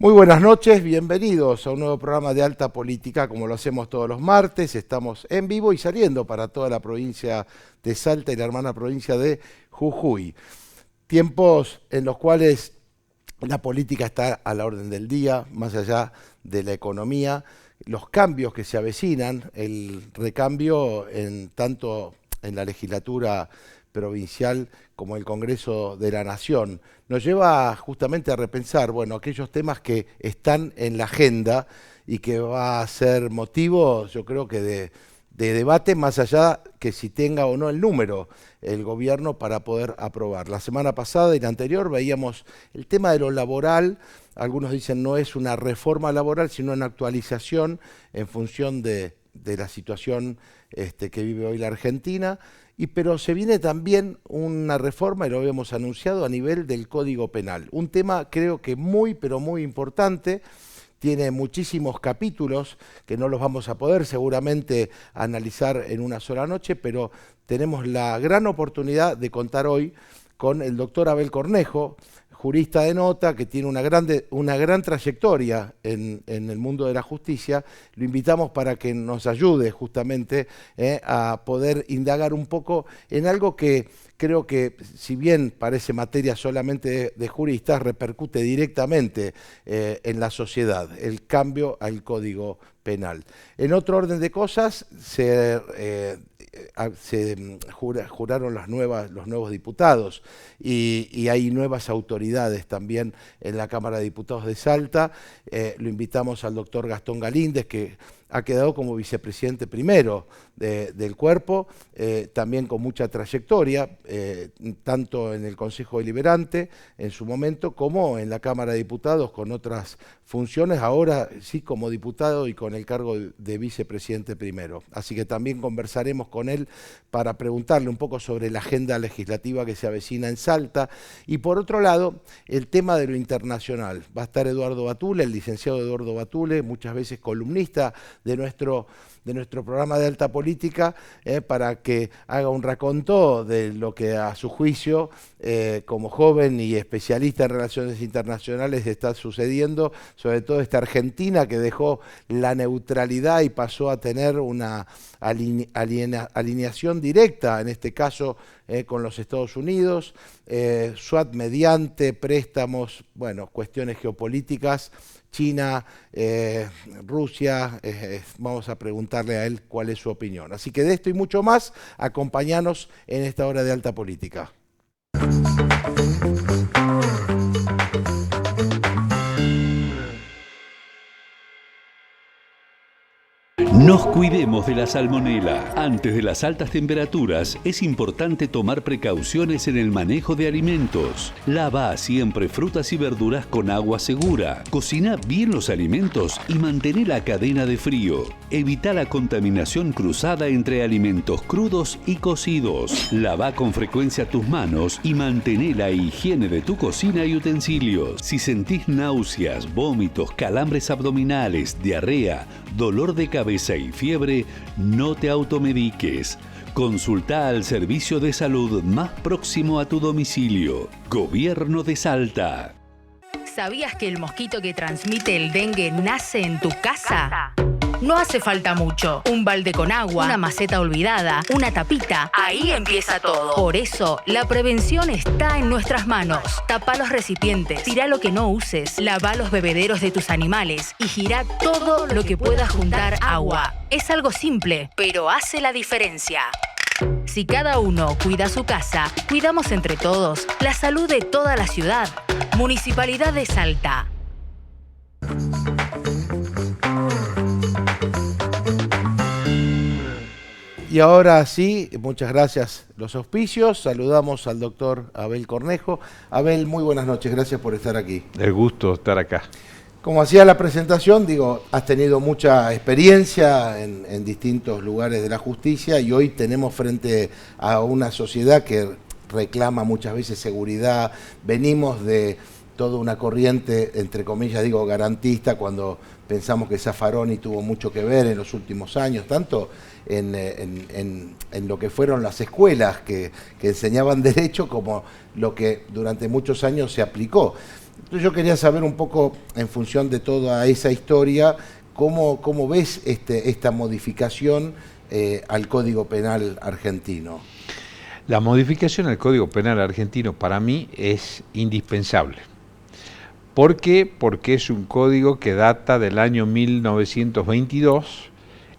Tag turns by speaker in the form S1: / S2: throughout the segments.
S1: Muy buenas noches, bienvenidos a un nuevo programa de Alta Política, como lo hacemos todos los martes. Estamos en vivo y saliendo para toda la provincia de Salta y la hermana provincia de Jujuy. Tiempos en los cuales la política está a la orden del día, más allá de la economía, los cambios que se avecinan, el recambio tanto en la legislatura provincial como el Congreso de la Nación, nos lleva justamente a repensar, bueno, aquellos temas que están en la agenda y que va a ser motivo, yo creo que de debate, más allá que si tenga o no el número el gobierno para poder aprobar. La semana pasada y la anterior veíamos el tema de lo laboral. Algunos dicen no es una reforma laboral, sino una actualización en función de la situación que vive hoy la Argentina. Pero se viene también una reforma, y lo habíamos anunciado, a nivel del Código Penal. Un tema creo que muy, pero muy importante. Tiene muchísimos capítulos que no los vamos a poder seguramente analizar en una sola noche, pero tenemos la gran oportunidad de contar hoy con el doctor Abel Cornejo, jurista de nota, que tiene una gran trayectoria en el mundo de la justicia. Lo invitamos para que nos ayude justamente a poder indagar un poco en algo que creo que, si bien parece materia solamente de juristas, repercute directamente en la sociedad, el cambio al Código Penal. En otro orden de cosas, se juraron los nuevos diputados y hay nuevas autoridades también en la Cámara de Diputados de Salta. Lo invitamos al doctor Gastón Galíndez, que ha quedado como vicepresidente primero del cuerpo, también con mucha trayectoria, tanto en el Consejo Deliberante en su momento, como en la Cámara de Diputados con otras funciones, ahora sí como diputado y con el cargo de vicepresidente primero. Así que también conversaremos con él para preguntarle un poco sobre la agenda legislativa que se avecina en Salta. Y por otro lado, el tema de lo internacional. Va a estar Eduardo Batule, el licenciado Eduardo Batule, muchas veces columnista de nuestro programa de Alta Política, para que haga un raconto de lo que a su juicio, como joven y especialista en relaciones internacionales, está sucediendo, sobre todo esta Argentina que dejó la neutralidad y pasó a tener una alineación directa, en este caso con los Estados Unidos, SWAT mediante, préstamos, bueno, cuestiones geopolíticas, China, Rusia. Vamos a preguntarle a él cuál es su opinión. Así que de esto y mucho más, acompáñanos en esta hora de Alta Política.
S2: Nos cuidemos de la salmonela. Antes de las altas temperaturas, es importante tomar precauciones en el manejo de alimentos. Lava siempre frutas y verduras con agua segura. Cocina bien los alimentos y mantén la cadena de frío. Evita la contaminación cruzada entre alimentos crudos y cocidos. Lava con frecuencia tus manos y mantén la higiene de tu cocina y utensilios. Si sentís náuseas, vómitos, calambres abdominales, diarrea, dolor de cabeza y fiebre, no te automediques. Consulta al servicio de salud más próximo a tu domicilio. Gobierno de Salta.
S3: ¿Sabías que el mosquito que transmite el dengue nace en tu casa? No hace falta mucho. Un balde con agua, una maceta olvidada, una tapita. Ahí empieza todo. Por eso, la prevención está en nuestras manos. Tapa los recipientes, tira lo que no uses, lava los bebederos de tus animales y gira todo lo que pueda juntar agua. Es algo simple, pero hace la diferencia. Si cada uno cuida su casa, cuidamos entre todos la salud de toda la ciudad. Municipalidad de Salta.
S1: Y ahora sí, muchas gracias los auspicios. Saludamos al doctor Abel Cornejo. Abel, muy buenas noches, gracias por estar aquí.
S4: El gusto estar acá.
S1: Como hacía la presentación, digo, has tenido mucha experiencia en distintos lugares de la justicia y hoy tenemos frente a una sociedad que reclama muchas veces seguridad. Venimos de toda una corriente, entre comillas, digo, garantista, cuando pensamos que Zaffaroni tuvo mucho que ver en los últimos años, tanto en lo que fueron las escuelas que enseñaban derecho como lo que durante muchos años se aplicó. Entonces yo quería saber un poco, en función de toda esa historia, cómo ves esta modificación al Código Penal argentino.
S4: La modificación al Código Penal argentino para mí es indispensable. ¿Por qué? Porque es un código que data del año 1922,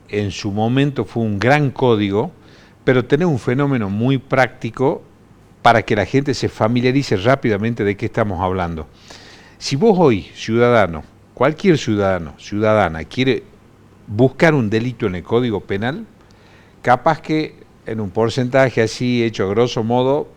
S4: en su momento fue un gran código, pero tiene un fenómeno muy práctico para que la gente se familiarice rápidamente de qué estamos hablando. Si vos hoy, ciudadano, cualquier ciudadano, ciudadana, quiere buscar un delito en el Código Penal, capaz que en un porcentaje así, hecho a grosso modo,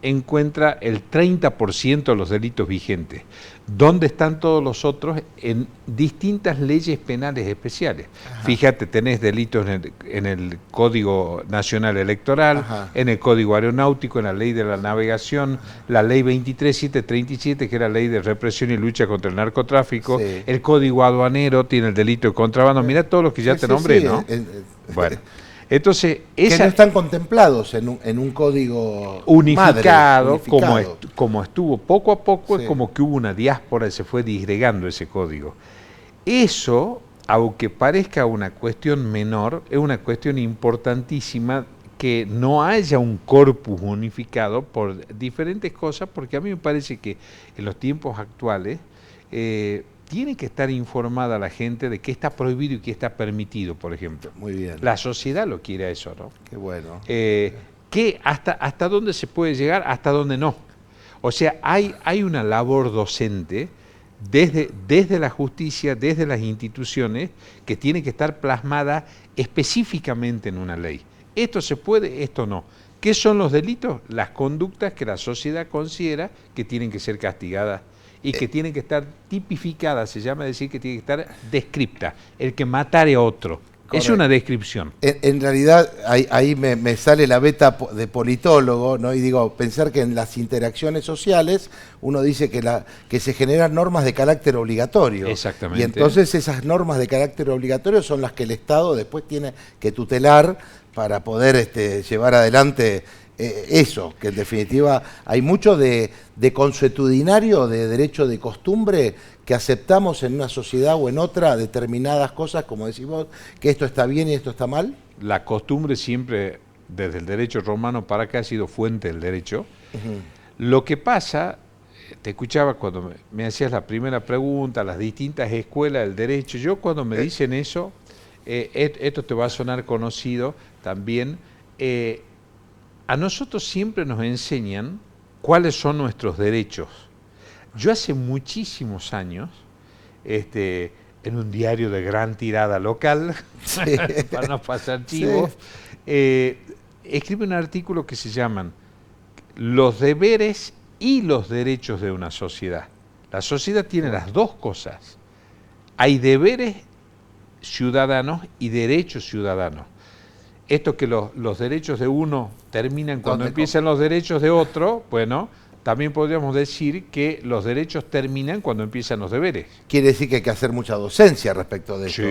S4: encuentra el 30% de los delitos vigentes. ¿Dónde están todos los otros? En distintas leyes penales especiales. Ajá. Fíjate, tenés delitos en el Código Nacional Electoral, ajá, en el Código Aeronáutico, en la Ley de la Navegación, la Ley 23737, que era la Ley de represión y lucha contra el narcotráfico, sí, el Código Aduanero tiene el delito de contrabando. Mirá todos los que ya te nombré, ¿no? Bueno. Entonces,
S1: que no están contemplados en un código
S4: unificado. Como estuvo poco a poco, sí, es como que hubo una diáspora y se fue disgregando ese código. Eso, aunque parezca una cuestión menor, es una cuestión importantísima, que no haya un corpus unificado por diferentes cosas, porque a mí me parece que en los tiempos actuales tiene que estar informada la gente de qué está prohibido y qué está permitido, por ejemplo.
S1: Muy bien.
S4: La sociedad lo quiere a eso, ¿no?
S1: Qué bueno.
S4: Que hasta dónde se puede llegar, hasta dónde no. O sea, hay una labor docente desde la justicia, desde las instituciones, que tiene que estar plasmada específicamente en una ley. Esto se puede, esto no. ¿Qué son los delitos? Las conductas que la sociedad considera que tienen que ser castigadas y que tienen que estar tipificadas, se llama decir que tiene que estar descripta. El que matare a otro. Correcto. Es una descripción.
S1: En realidad, ahí me sale la beta de politólogo, ¿no? Y digo, pensar que en las interacciones sociales uno dice que se generan normas de carácter obligatorio.
S4: Exactamente.
S1: Y entonces esas normas de carácter obligatorio son las que el Estado después tiene que tutelar para poder llevar adelante eso, que en definitiva hay mucho de consuetudinario, de derecho de costumbre, que aceptamos en una sociedad o en otra determinadas cosas, como decimos, que esto está bien y esto está mal.
S4: La costumbre siempre, desde el derecho romano para acá, ha sido fuente del derecho. Lo que pasa, te escuchaba cuando me hacías la primera pregunta, las distintas escuelas del derecho, yo cuando me dicen eso, esto te va a sonar conocido también, a nosotros siempre nos enseñan cuáles son nuestros derechos. Yo hace muchísimos años, en un diario de gran tirada local, sí, para no pasar chivos, sí, escribe un artículo que se llaman Los deberes y los derechos de una sociedad. La sociedad tiene las dos cosas. Hay deberes ciudadanos y derechos ciudadanos. Esto que los derechos de uno terminan cuando empiezan los derechos de otro, bueno, también podríamos decir que los derechos terminan cuando empiezan los deberes.
S1: Quiere decir que hay que hacer mucha docencia respecto de esto.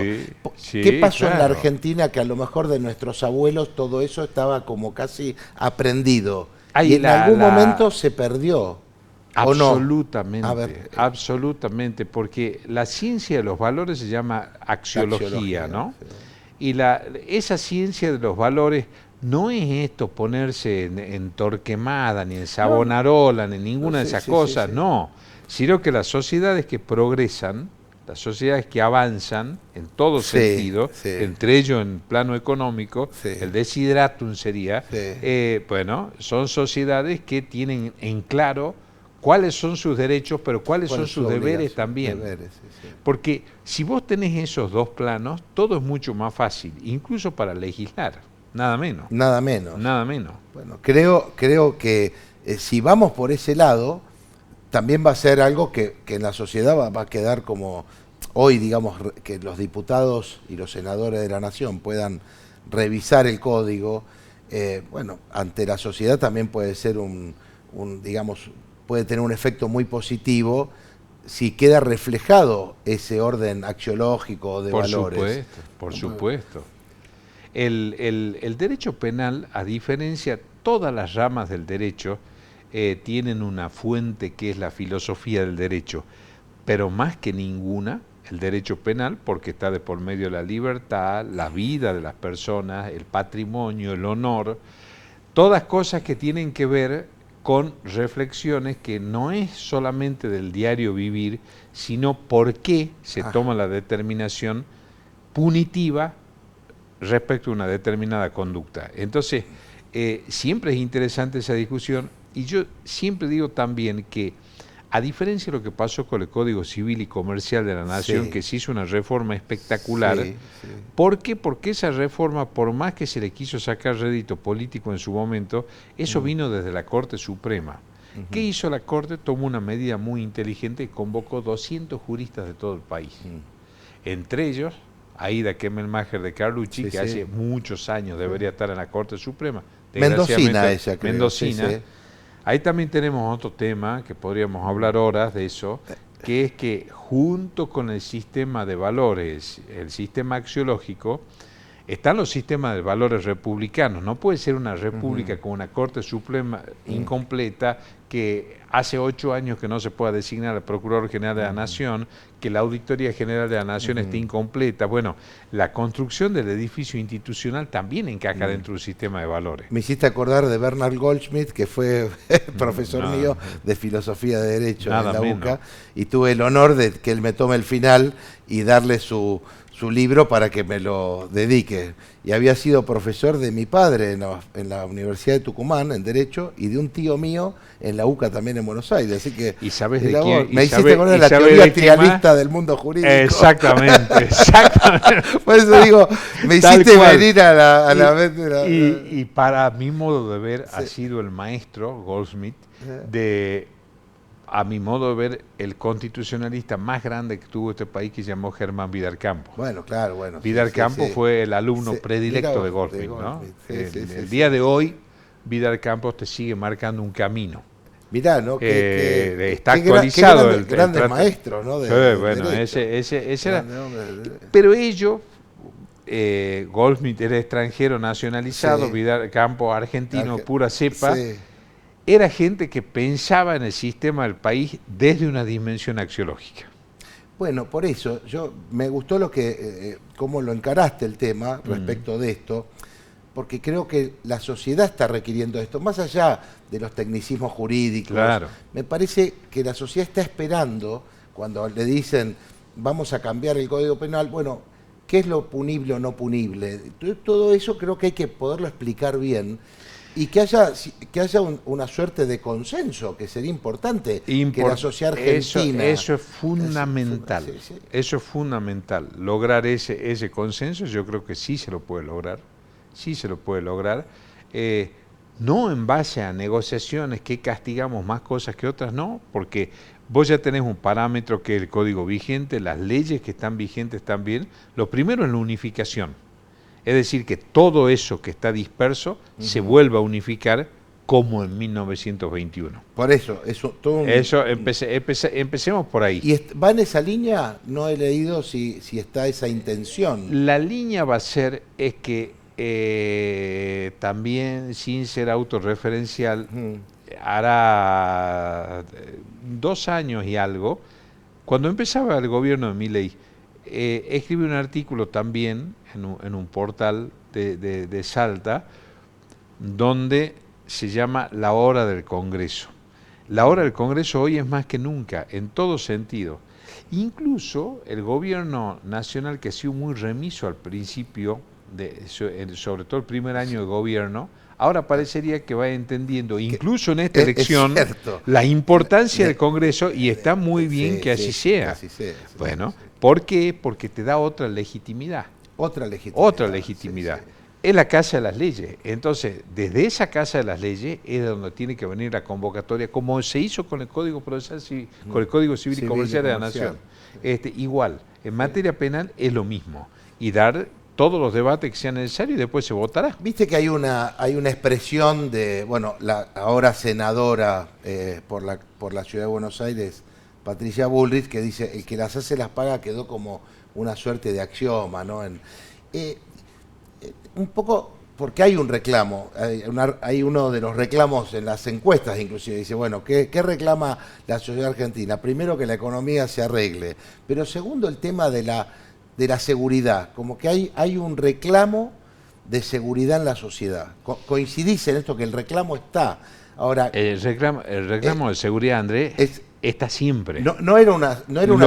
S4: Sí,
S1: ¿Qué pasó
S4: claro
S1: en la Argentina que a lo mejor de nuestros abuelos todo eso estaba como casi aprendido? Y en algún momento se perdió.
S4: Absolutamente,
S1: ¿O no? A ver,
S4: absolutamente, porque la ciencia de los valores se llama axiología, ¿no? Sí. Y esa ciencia de los valores no es esto ponerse en Torquemada, ni en Savonarola, ni ninguna de esas cosas, no. Sino que las sociedades que progresan, las sociedades que avanzan en todo sentido, entre ellos en plano económico, el desidratum sería, bueno, son sociedades que tienen en claro cuáles son sus derechos, pero cuáles son sus deberes también. Porque si vos tenés esos dos planos, todo es mucho más fácil, incluso para legislar, nada menos.
S1: Nada menos.
S4: Nada menos.
S1: Bueno, creo que si vamos por ese lado, también va a ser algo que en la sociedad va a quedar como hoy, digamos, que los diputados y los senadores de la Nación puedan revisar el código. Bueno, ante la sociedad también puede ser digamos, puede tener un efecto muy positivo si queda reflejado ese orden axiológico de valores.
S4: Por supuesto. El derecho penal, a diferencia de todas las ramas del derecho, tienen una fuente que es la filosofía del derecho, pero más que ninguna el derecho penal, porque está de por medio la libertad, la vida de las personas, el patrimonio, el honor, todas cosas que tienen que ver con reflexiones que no es solamente del diario vivir, sino por qué se toma la determinación punitiva respecto a una determinada conducta. Entonces, siempre es interesante esa discusión, y yo siempre digo también que, a diferencia de lo que pasó con el Código Civil y Comercial de la Nación, que se hizo una reforma espectacular, ¿por qué? Porque esa reforma, por más que se le quiso sacar rédito político en su momento, eso vino desde la Corte Suprema. ¿Qué hizo la Corte? Tomó una medida muy inteligente y convocó 200 juristas de todo el país. Entre ellos, Aida Kemmelmacher de Carlucci, que hace muchos años debería estar en la Corte Suprema.
S1: Mendocina ella, creo.
S4: Mendocina. Ahí también tenemos otro tema, que podríamos hablar horas de eso, que es que junto con el sistema de valores, el sistema axiológico, están los sistemas de valores republicanos. No puede ser una república con una Corte Suprema incompleta, que hace 8 años que no se pueda designar al Procurador General de la Nación, que la Auditoría General de la Nación esté incompleta. Bueno, la construcción del edificio institucional también encaja dentro del sistema de valores.
S1: Me hiciste acordar de Bernard Goldschmidt, que fue profesor mío de Filosofía de Derecho en la UCA, y tuve el honor de que él me tome el final y darle su libro para que me lo dedique. Y había sido profesor de mi padre en la Universidad de Tucumán, en Derecho, y de un tío mío en la UCA también en Buenos Aires. Así que
S4: ¿y sabes de quién?
S1: Me hiciste acordar de la teoría trialista del mundo jurídico.
S4: Exactamente.
S1: Por eso digo, me hiciste venir a la vez de la...
S4: Y para mi modo de ver, ha sido el maestro Goldsmith a mi modo de ver, el constitucionalista más grande que tuvo este país, que se llamó Germán Vidal Campos.
S1: Bueno, claro, bueno.
S4: Vidal Campos fue el alumno predilecto de Goldsmith, ¿no? El día de hoy, Vidal Campos te sigue marcando un camino.
S1: Mirá, ¿no?
S4: Está actualizado.
S1: Grande maestro, ¿no?
S4: Bueno, ese era. Pero ellos, Goldsmith era extranjero nacionalizado, Vidal Campos argentino, pura cepa. Era gente que pensaba en el sistema del país desde una dimensión axiológica.
S1: Bueno, por eso, me gustó cómo lo encaraste el tema respecto de esto, porque creo que la sociedad está requiriendo esto, más allá de los tecnicismos jurídicos.
S4: Claro.
S1: Me parece que la sociedad está esperando, cuando le dicen vamos a cambiar el Código Penal, bueno, ¿qué es lo punible o no punible? Todo eso creo que hay que poderlo explicar bien, y que haya una suerte de consenso, que sería importante, que la sociedad argentina...
S4: Eso es fundamental, eso es fundamental, lograr ese consenso. Yo creo que sí se lo puede lograr, no en base a negociaciones que castigamos más cosas que otras, no, porque vos ya tenés un parámetro que es el código vigente, las leyes que están vigentes también. Lo primero es la unificación. Es decir, que todo eso que está disperso se vuelva a unificar como en 1921.
S1: Por eso,
S4: empecemos por ahí.
S1: ¿Y va en esa línea? No he leído si está esa intención.
S4: La línea va a ser, es que también, sin ser autorreferencial, hará 2 años y algo, cuando empezaba el gobierno de Milei, escribí un artículo también en un portal de Salta, donde se llama La Hora del Congreso. La hora del Congreso hoy es más que nunca, en todo sentido. Incluso el gobierno nacional, que ha sido muy remiso al principio, sobre todo el primer año de gobierno, ahora parecería que va entendiendo, incluso en esta elección, la importancia del Congreso, y está muy bien que así sea. Bueno, ¿por qué? Porque te da otra legitimidad. Otra legitimidad. Es la Casa de las Leyes. Entonces, desde esa Casa de las Leyes es donde tiene que venir la convocatoria, como se hizo con el Código Procesal, con el Código Civil y Comercial de la Nación. Igual, en materia penal es lo mismo. Y dar todos los debates que sean necesarios, y después se votará.
S1: Viste que hay una expresión de, bueno, la ahora senadora por la Ciudad de Buenos Aires, Patricia Bullrich, que dice, el que las hace las paga, quedó como una suerte de axioma, ¿no? Un poco porque hay un reclamo, hay uno de los reclamos en las encuestas inclusive, dice, bueno, ¿qué reclama la sociedad argentina? Primero, que la economía se arregle, pero segundo, el tema de la seguridad, como que hay un reclamo de seguridad en la sociedad. ¿Coincidís en esto que el reclamo está? Ahora,
S4: el reclamo de seguridad, Andrés, está siempre.
S1: No era una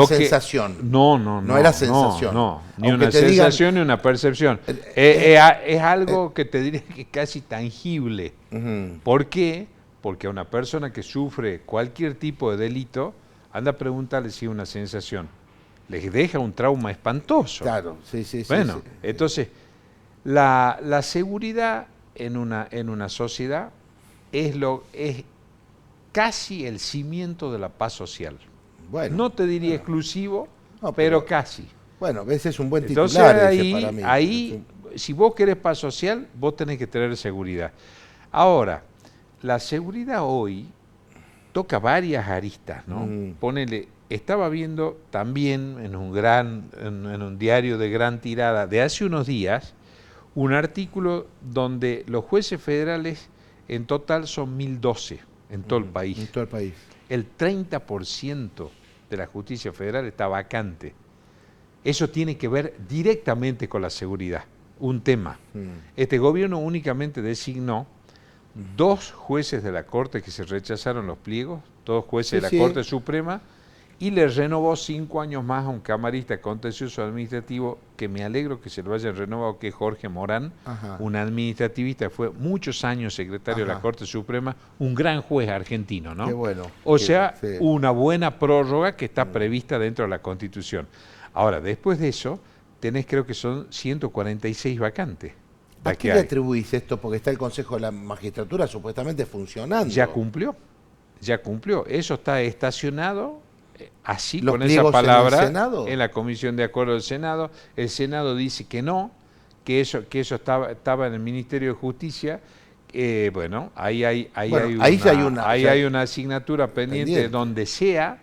S1: sensación.
S4: No
S1: era sensación.
S4: Ni una sensación ni una percepción. Es algo que te diría que es casi tangible. ¿Por qué? Porque a una persona que sufre cualquier tipo de delito, anda a preguntarle si es una sensación. Les deja un trauma espantoso.
S1: Claro, sí.
S4: Bueno,
S1: sí.
S4: entonces, la seguridad en una sociedad es casi el cimiento de la paz social.
S1: Bueno,
S4: no te diría exclusivo, pero casi.
S1: Bueno, ese es un buen
S4: Entonces,
S1: titular ese para mí.
S4: Ahí, si vos querés paz social, vos tenés que tener seguridad. Ahora, la seguridad hoy toca varias aristas, ¿no? Ponele, estaba viendo también en un diario de gran tirada de hace unos días, un artículo donde los jueces federales en total son 1012 en todo el país.
S1: En todo el país.
S4: El 30% de la justicia federal está vacante. Eso tiene que ver directamente con la seguridad, un tema. Este gobierno únicamente designó 2 jueces de la Corte que se rechazaron los pliegos, 2 jueces de la Corte Suprema, y le renovó 5 años más a un camarista contencioso administrativo, que me alegro que se lo hayan renovado, que es Jorge Morán, un administrativista que fue muchos años secretario de la Corte Suprema, un gran juez argentino, ¿no?
S1: Qué bueno.
S4: Una buena prórroga que está prevista dentro de la Constitución. Ahora, después de eso, tenés, creo que son 146 vacantes.
S1: ¿A qué le atribuís esto? Porque está el Consejo de la Magistratura supuestamente funcionando.
S4: Ya cumplió. Eso está estacionado así, con esa palabra, en la Comisión de Acuerdo del Senado. El Senado dice que no, que eso estaba en el Ministerio de Justicia. Ahí hay una asignatura pendiente donde sea,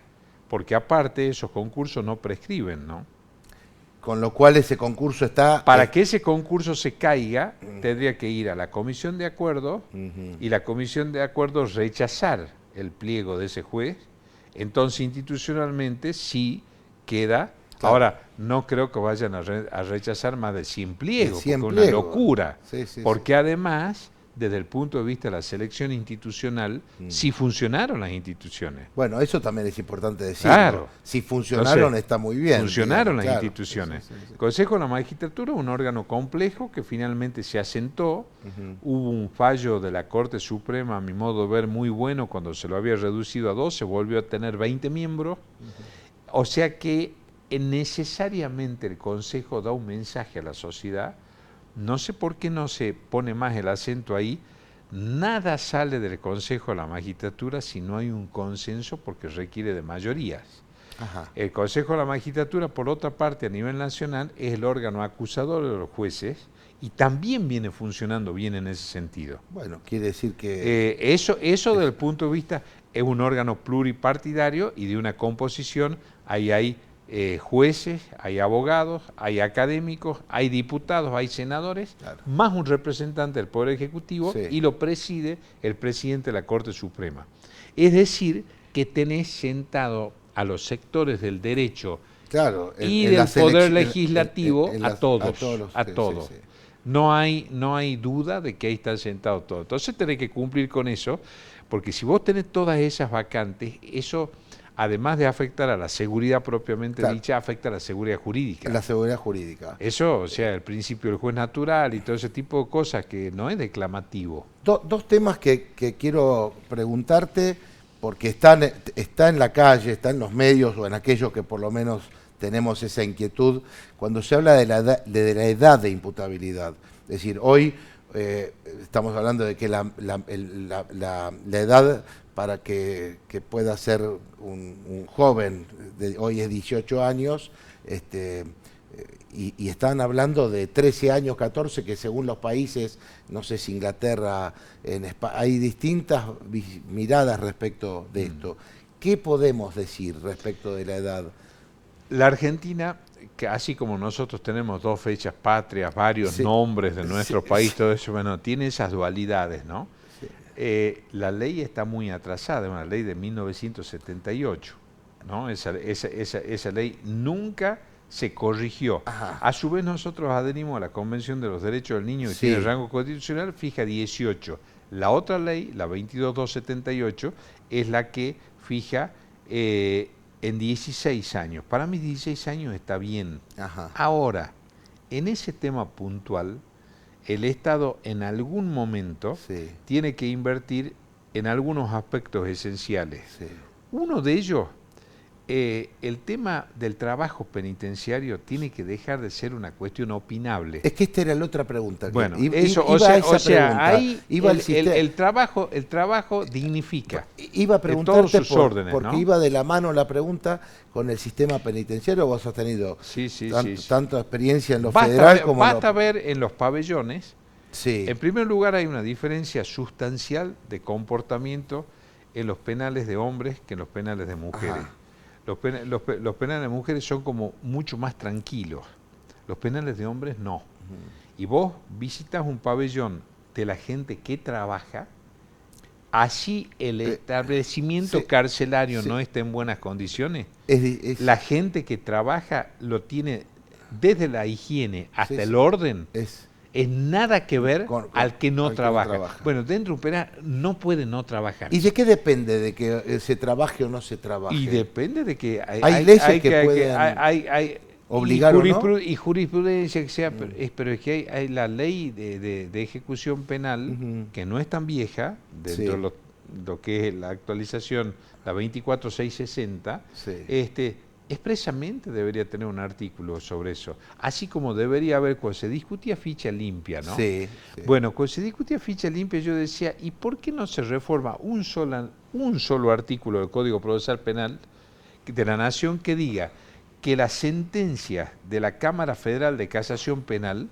S4: porque aparte esos concursos no prescriben, ¿no?
S1: Con lo cual ese concurso está...
S4: Para que ese concurso se caiga, tendría que ir a la Comisión de Acuerdo y la Comisión de Acuerdo rechazar el pliego de ese juez. Entonces, institucionalmente sí queda. Claro. Ahora, no creo que vayan a rechazar más de 100 pliegos, porque es una locura. Porque además, desde el punto de vista de la selección institucional, sí funcionaron las instituciones.
S1: Bueno, eso también es importante decirlo.
S4: Claro.
S1: Si funcionaron, entonces, está muy bien.
S4: Funcionaron las instituciones. El Consejo de la Magistratura es un órgano complejo que finalmente se asentó. Hubo un fallo de la Corte Suprema, a mi modo de ver, muy bueno, cuando se lo había reducido a 12, volvió a tener 20 miembros. O sea que necesariamente el Consejo da un mensaje a la sociedad. No sé por qué no se pone más el acento ahí. Nada sale del Consejo de la Magistratura si no hay un consenso, porque requiere de mayorías. El Consejo de la Magistratura, por otra parte, a nivel nacional, es el órgano acusador de los jueces y también viene funcionando bien en ese sentido.
S1: Bueno, quiere decir que...
S4: Eso desde el punto de vista, es un órgano pluripartidario y de una composición, ahí hay jueces, hay abogados, hay académicos, hay diputados, hay senadores, más un representante del Poder Ejecutivo, y lo preside el presidente de la Corte Suprema. Es decir, que tenés sentado a los sectores del derecho y del Poder Legislativo a todos. No hay duda de que ahí están sentados todos. Entonces tenés que cumplir con eso, porque si vos tenés todas esas vacantes, eso, además de afectar a la seguridad propiamente dicha, afecta a la seguridad jurídica.
S1: La seguridad jurídica.
S4: Eso, o sea, el principio del juez natural y todo ese tipo de cosas que no es declamativo.
S1: Dos temas que quiero preguntarte, porque está en la calle, está en los medios o en aquellos que por lo menos tenemos esa inquietud, cuando se habla de la edad de imputabilidad. Es decir, hoy estamos hablando de que la edad para que pueda ser un joven, hoy es 18 años, y están hablando de 13 años, 14, que según los países, no sé si Inglaterra, en España, hay distintas miradas respecto de esto. ¿Qué podemos decir respecto de la edad?
S4: La Argentina, que así como nosotros tenemos 2 fechas patrias, varios nombres de nuestro país, todo eso, bueno, tiene esas dualidades, ¿no? Sí. La ley está muy atrasada, es una ley de 1978, ¿no? Esa ley nunca se corrigió. Ajá. A su vez nosotros adherimos a la Convención de los Derechos del Niño, que tiene rango constitucional, fija 18. La otra ley, la 22278, es la que fija en 16 años. Para mí 16 años está bien. Ajá. Ahora, en ese tema puntual, el Estado en algún momento tiene que invertir en algunos aspectos esenciales. Sí. Uno de ellos, el tema del trabajo penitenciario tiene que dejar de ser una cuestión opinable.
S1: Es que esta era la otra pregunta.
S4: Bueno, eso, o sea, ahí el trabajo dignifica.
S1: Iba a preguntarte
S4: todos sus órdenes,
S1: porque
S4: ¿no?
S1: Iba de la mano la pregunta con el sistema penitenciario. Vos has tenido tanta experiencia en lo federal como
S4: basta ver en los pabellones. Sí. En primer lugar, hay una diferencia sustancial de comportamiento en los penales de hombres que en los penales de mujeres. Ajá. Los penales de mujeres son como mucho más tranquilos. Los penales de hombres no. Y vos visitas un pabellón de la gente que trabaja, así el establecimiento carcelario no está en buenas condiciones. La gente que trabaja lo tiene desde la higiene hasta el orden. Es nada que ver al que no trabaja. Bueno, dentro de un penal no puede no trabajar.
S1: ¿Y de qué depende de que se trabaje o no se trabaje?
S4: Y depende de que
S1: hay leyes que pueden obligar
S4: y jurisprudencia que sea, pero es que hay la ley de ejecución penal que no es tan vieja, dentro de lo que es la actualización, la 24660, expresamente debería tener un artículo sobre eso, así como debería haber cuando se discutía ficha limpia, ¿no? Sí. Bueno, cuando se discutía ficha limpia yo decía, ¿y por qué no se reforma un solo artículo del Código Procesal Penal de la Nación que diga que las sentencias de la Cámara Federal de Casación Penal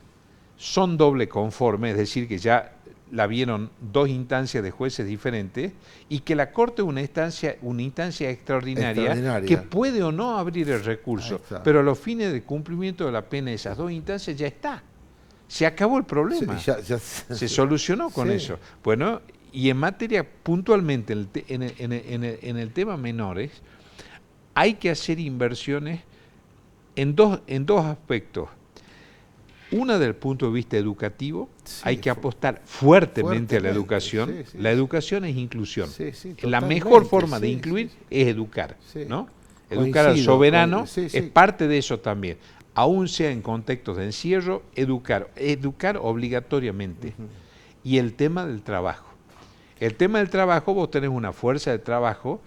S4: son doble conforme, es decir, que ya la vieron 2 instancias de jueces diferentes, y que la Corte es una instancia extraordinaria que puede o no abrir el recurso, pero a los fines de cumplimiento de la pena de esas 2 instancias ya está. Se acabó el problema. Se solucionó con eso. Bueno, y en materia, puntualmente, en el tema menores, hay que hacer inversiones en dos aspectos. Una, del punto de vista educativo, hay que apostar fuertemente a la educación. La educación es inclusión. La mejor forma de incluir es educar, ¿no? Educar al soberano es parte de eso también. Aún sea en contextos de encierro, educar obligatoriamente. Y el tema del trabajo. El tema del trabajo, vos tenés una fuerza de trabajo,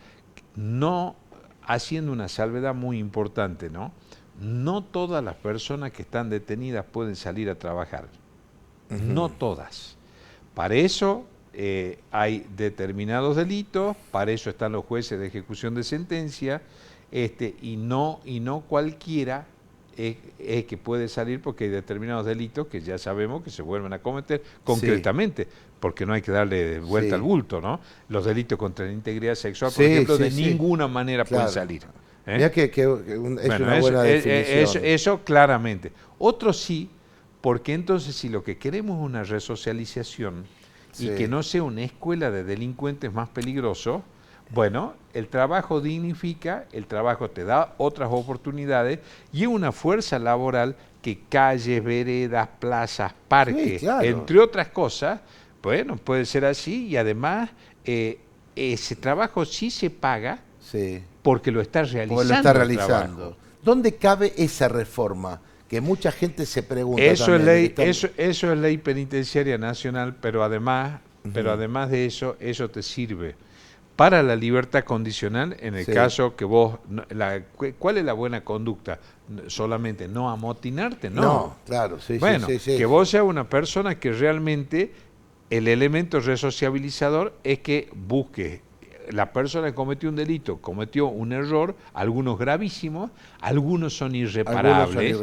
S4: no haciendo una salvedad muy importante, ¿no? No todas las personas que están detenidas pueden salir a trabajar. No todas. Para eso hay determinados delitos, para eso están los jueces de ejecución de sentencia, y no cualquiera es que puede salir, porque hay determinados delitos que ya sabemos que se vuelven a cometer concretamente, porque no hay que darle vuelta al bulto, ¿no? Los delitos contra la integridad sexual, por ejemplo, de ninguna manera pueden salir.
S1: Mirá que es una buena definición.
S4: Eso claramente. Otros sí, porque entonces si lo que queremos es una resocialización y que no sea una escuela de delincuentes más peligrosos, bueno, el trabajo dignifica, el trabajo te da otras oportunidades y es una fuerza laboral que calles, veredas, plazas, parques, entre otras cosas, bueno, puede ser así, y además ese trabajo sí se paga. Porque lo está realizando.
S1: ¿Dónde cabe esa reforma? Que mucha gente se pregunta.
S4: Eso es ley penitenciaria nacional, pero además de eso te sirve para la libertad condicional en el caso que vos... ¿Cuál es la buena conducta? Solamente no amotinarte, ¿no?
S1: No, claro,
S4: que vos seas una persona que realmente el elemento resociabilizador es que busque. La persona que cometió un delito, cometió un error, algunos gravísimos, algunos son irreparables,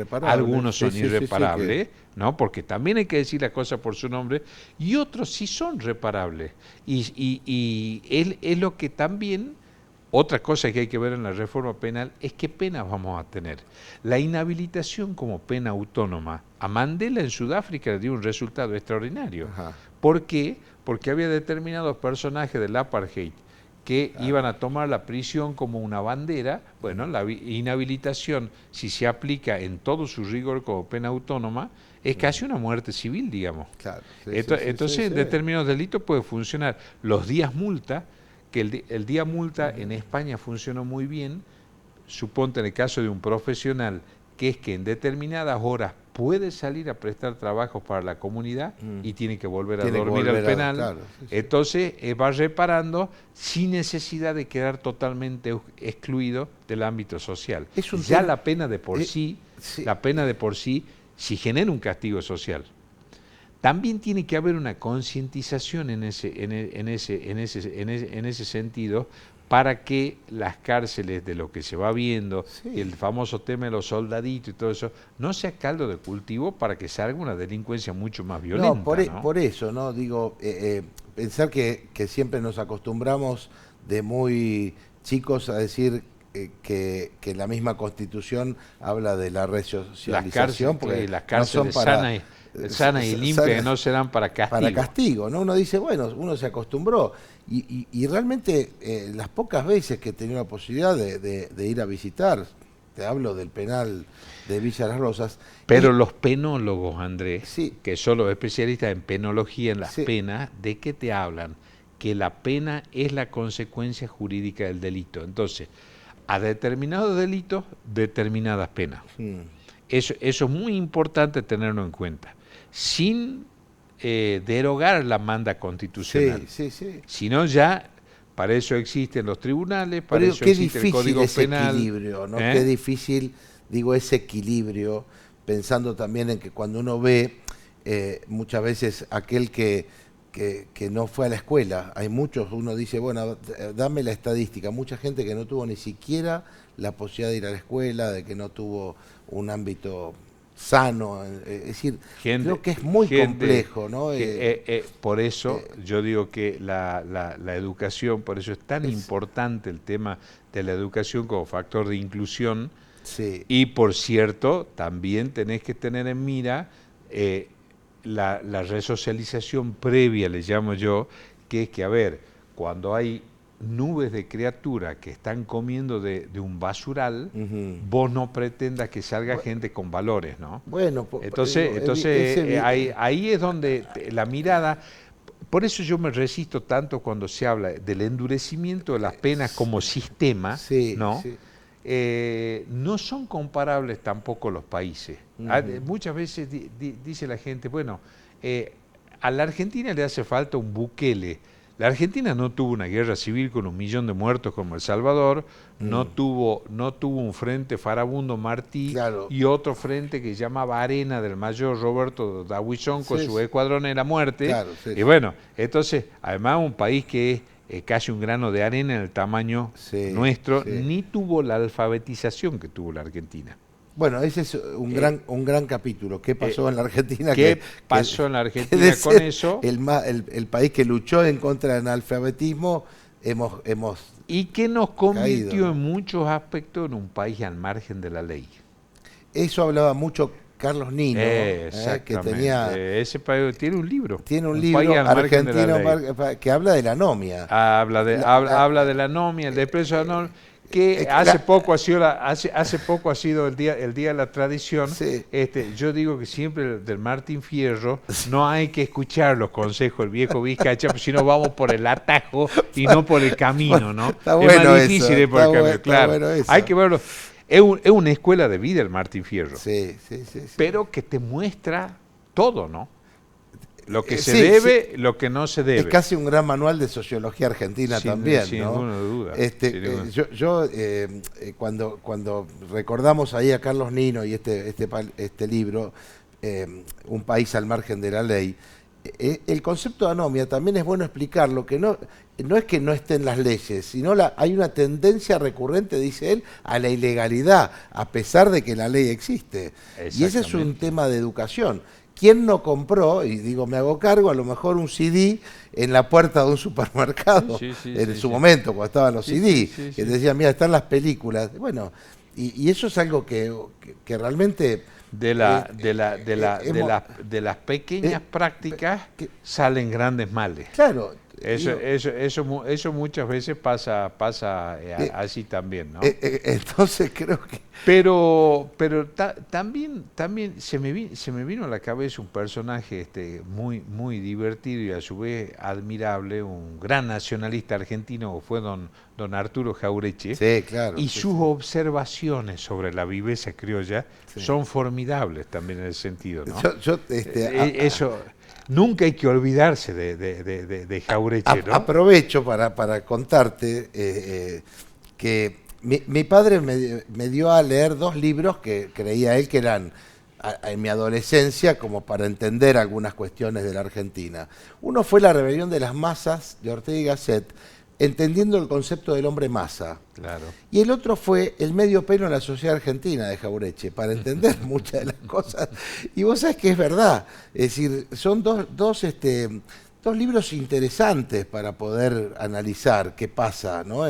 S4: ¿no? Porque también hay que decir las cosas por su nombre, y otros sí son reparables. Y es lo que también Otra cosa que hay que ver en la reforma penal es qué penas vamos a tener. La inhabilitación como pena autónoma a Mandela en Sudáfrica le dio un resultado extraordinario.
S1: Ajá.
S4: ¿Por qué? Porque había determinados personajes del apartheid que iban a tomar la prisión como una bandera. Bueno, la inhabilitación, si se aplica en todo su rigor como pena autónoma, es casi una muerte civil, digamos.
S1: Claro, sí,
S4: Entonces, en determinados delitos puede funcionar. Los días multa, que el día multa en España funcionó muy bien, suponte en el caso de un profesional, que es que en determinadas horas puede salir a prestar trabajos para la comunidad y tiene que volver a dormir al penal.
S1: Claro,
S4: Entonces va reparando sin necesidad de quedar totalmente excluido del ámbito social. Ya la pena de por sí, la pena de por sí, si genera un castigo social. También tiene que haber una concientización en ese sentido, para que las cárceles, de lo que se va viendo, el famoso tema de los soldaditos y todo eso, no sea caldo de cultivo para que salga una delincuencia mucho más violenta.
S1: No, por eso, ¿no? Digo, pensar que siempre nos acostumbramos de muy chicos a decir que la misma Constitución habla de la resocialización, porque
S4: las cárceles
S1: no son para,
S4: sanas y limpias, no serán para castigo.
S1: Para castigo, ¿no? Uno dice, bueno, uno se acostumbró. Y realmente las pocas veces que he tenido la posibilidad de ir a visitar, te hablo del penal de Villa Las Rosas.
S4: Pero los penólogos, Andrés, que son los especialistas en penología, en las penas, ¿de qué te hablan? Que la pena es la consecuencia jurídica del delito. Entonces, a determinados delitos, determinadas penas. Eso es muy importante tenerlo en cuenta. Sin derogar la manda constitucional. Sino ya, para eso existen los tribunales, para eso existe el Código Penal.
S1: Equilibrio, ¿no? Qué difícil, digo, ese equilibrio, pensando también en que cuando uno ve muchas veces aquel que no fue a la escuela, hay muchos, uno dice, bueno, dame la estadística, mucha gente que no tuvo ni siquiera la posibilidad de ir a la escuela, de que no tuvo un ámbito sano, es decir, creo que es muy complejo, ¿no?
S4: Por eso yo digo que la educación, por eso es tan importante el tema de la educación como factor de inclusión, y por cierto, también tenés que tener en mira la resocialización previa, le llamo yo, que es que, a ver, cuando hay nubes de criaturas que están comiendo de un basural, vos no pretendas que salga gente con valores, ¿no?
S1: Bueno,
S4: entonces ahí es donde la mirada. Por eso yo me resisto tanto cuando se habla del endurecimiento de las penas como sistema, ¿no? No son comparables tampoco los países. Muchas veces dice la gente, bueno, a la Argentina le hace falta un Bukele. La Argentina no tuvo una guerra civil con 1 millón de muertos como El Salvador, no tuvo un frente Farabundo Martí y otro frente que llamaba Arena del mayor Roberto Dawison con su escuadrón de la muerte. Y bueno, entonces, además un país que es casi un grano de arena en el tamaño nuestro, ni tuvo la alfabetización que tuvo la Argentina.
S1: Bueno, ese es un gran capítulo. ¿Qué pasó en la Argentina?
S4: ¿Qué pasó en la Argentina con eso?
S1: El país que luchó en contra del analfabetismo, hemos
S4: y que nos convirtió
S1: caído
S4: en muchos aspectos en un país al margen de la ley.
S1: Eso hablaba mucho Carlos Nino, que tenía...
S4: ese país tiene un libro.
S1: Tiene un libro argentino que habla de la anomia.
S4: Habla de la anomia, el desprecio de la anomia, que hace poco ha sido el día de la tradición. Yo digo que siempre del Martín Fierro no hay que escuchar los consejos del viejo Vizcacha, sino vamos por el atajo y no por el camino, ¿no?
S1: Está bueno,
S4: es más difícil ir por el camino, claro.
S1: Bueno,
S4: hay que verlo. Es una escuela de vida el Martín Fierro, pero que te muestra todo, ¿no? Lo que se debe, lo que no se debe.
S1: Es casi un gran manual de sociología argentina también,
S4: sin
S1: ¿no?
S4: ninguna duda.
S1: Yo cuando recordamos ahí a Carlos Nino y este libro, Un país al margen de la ley, el concepto de anomia también es bueno explicarlo, que no es que no estén las leyes, sino hay una tendencia recurrente, dice él, a la ilegalidad, a pesar de que la ley existe. Y ese es un tema de educación, ¿quién no compró, y digo, me hago cargo, a lo mejor un CD en la puerta de un supermercado, en su momento, cuando estaban los CD, que decían, mira, están las películas? Bueno, y eso es algo que realmente...
S4: De las pequeñas prácticas salen grandes males.
S1: Claro.
S4: Eso muchas veces pasa así también, ¿no?
S1: Entonces creo que...
S4: Pero también se me vino a la cabeza un personaje muy divertido y a su vez admirable, un gran nacionalista argentino, fue don Arturo Jauretche.
S1: Sí, claro.
S4: Y sus observaciones sobre la viveza criolla son formidables también en ese sentido, ¿no? Eso... Nunca hay que olvidarse de Jauretche, ¿no?
S1: Aprovecho para contarte que mi padre me dio a leer 2 libros que creía él que eran en mi adolescencia como para entender algunas cuestiones de la Argentina. Uno fue La rebelión de las masas, de Ortega y Gasset, entendiendo el concepto del hombre masa. Claro. Y el otro fue El medio pelo en la sociedad argentina, de Jauretche, para entender muchas de las cosas. Y vos sabés que es verdad. Es decir, son dos libros interesantes para poder analizar qué pasa, ¿no?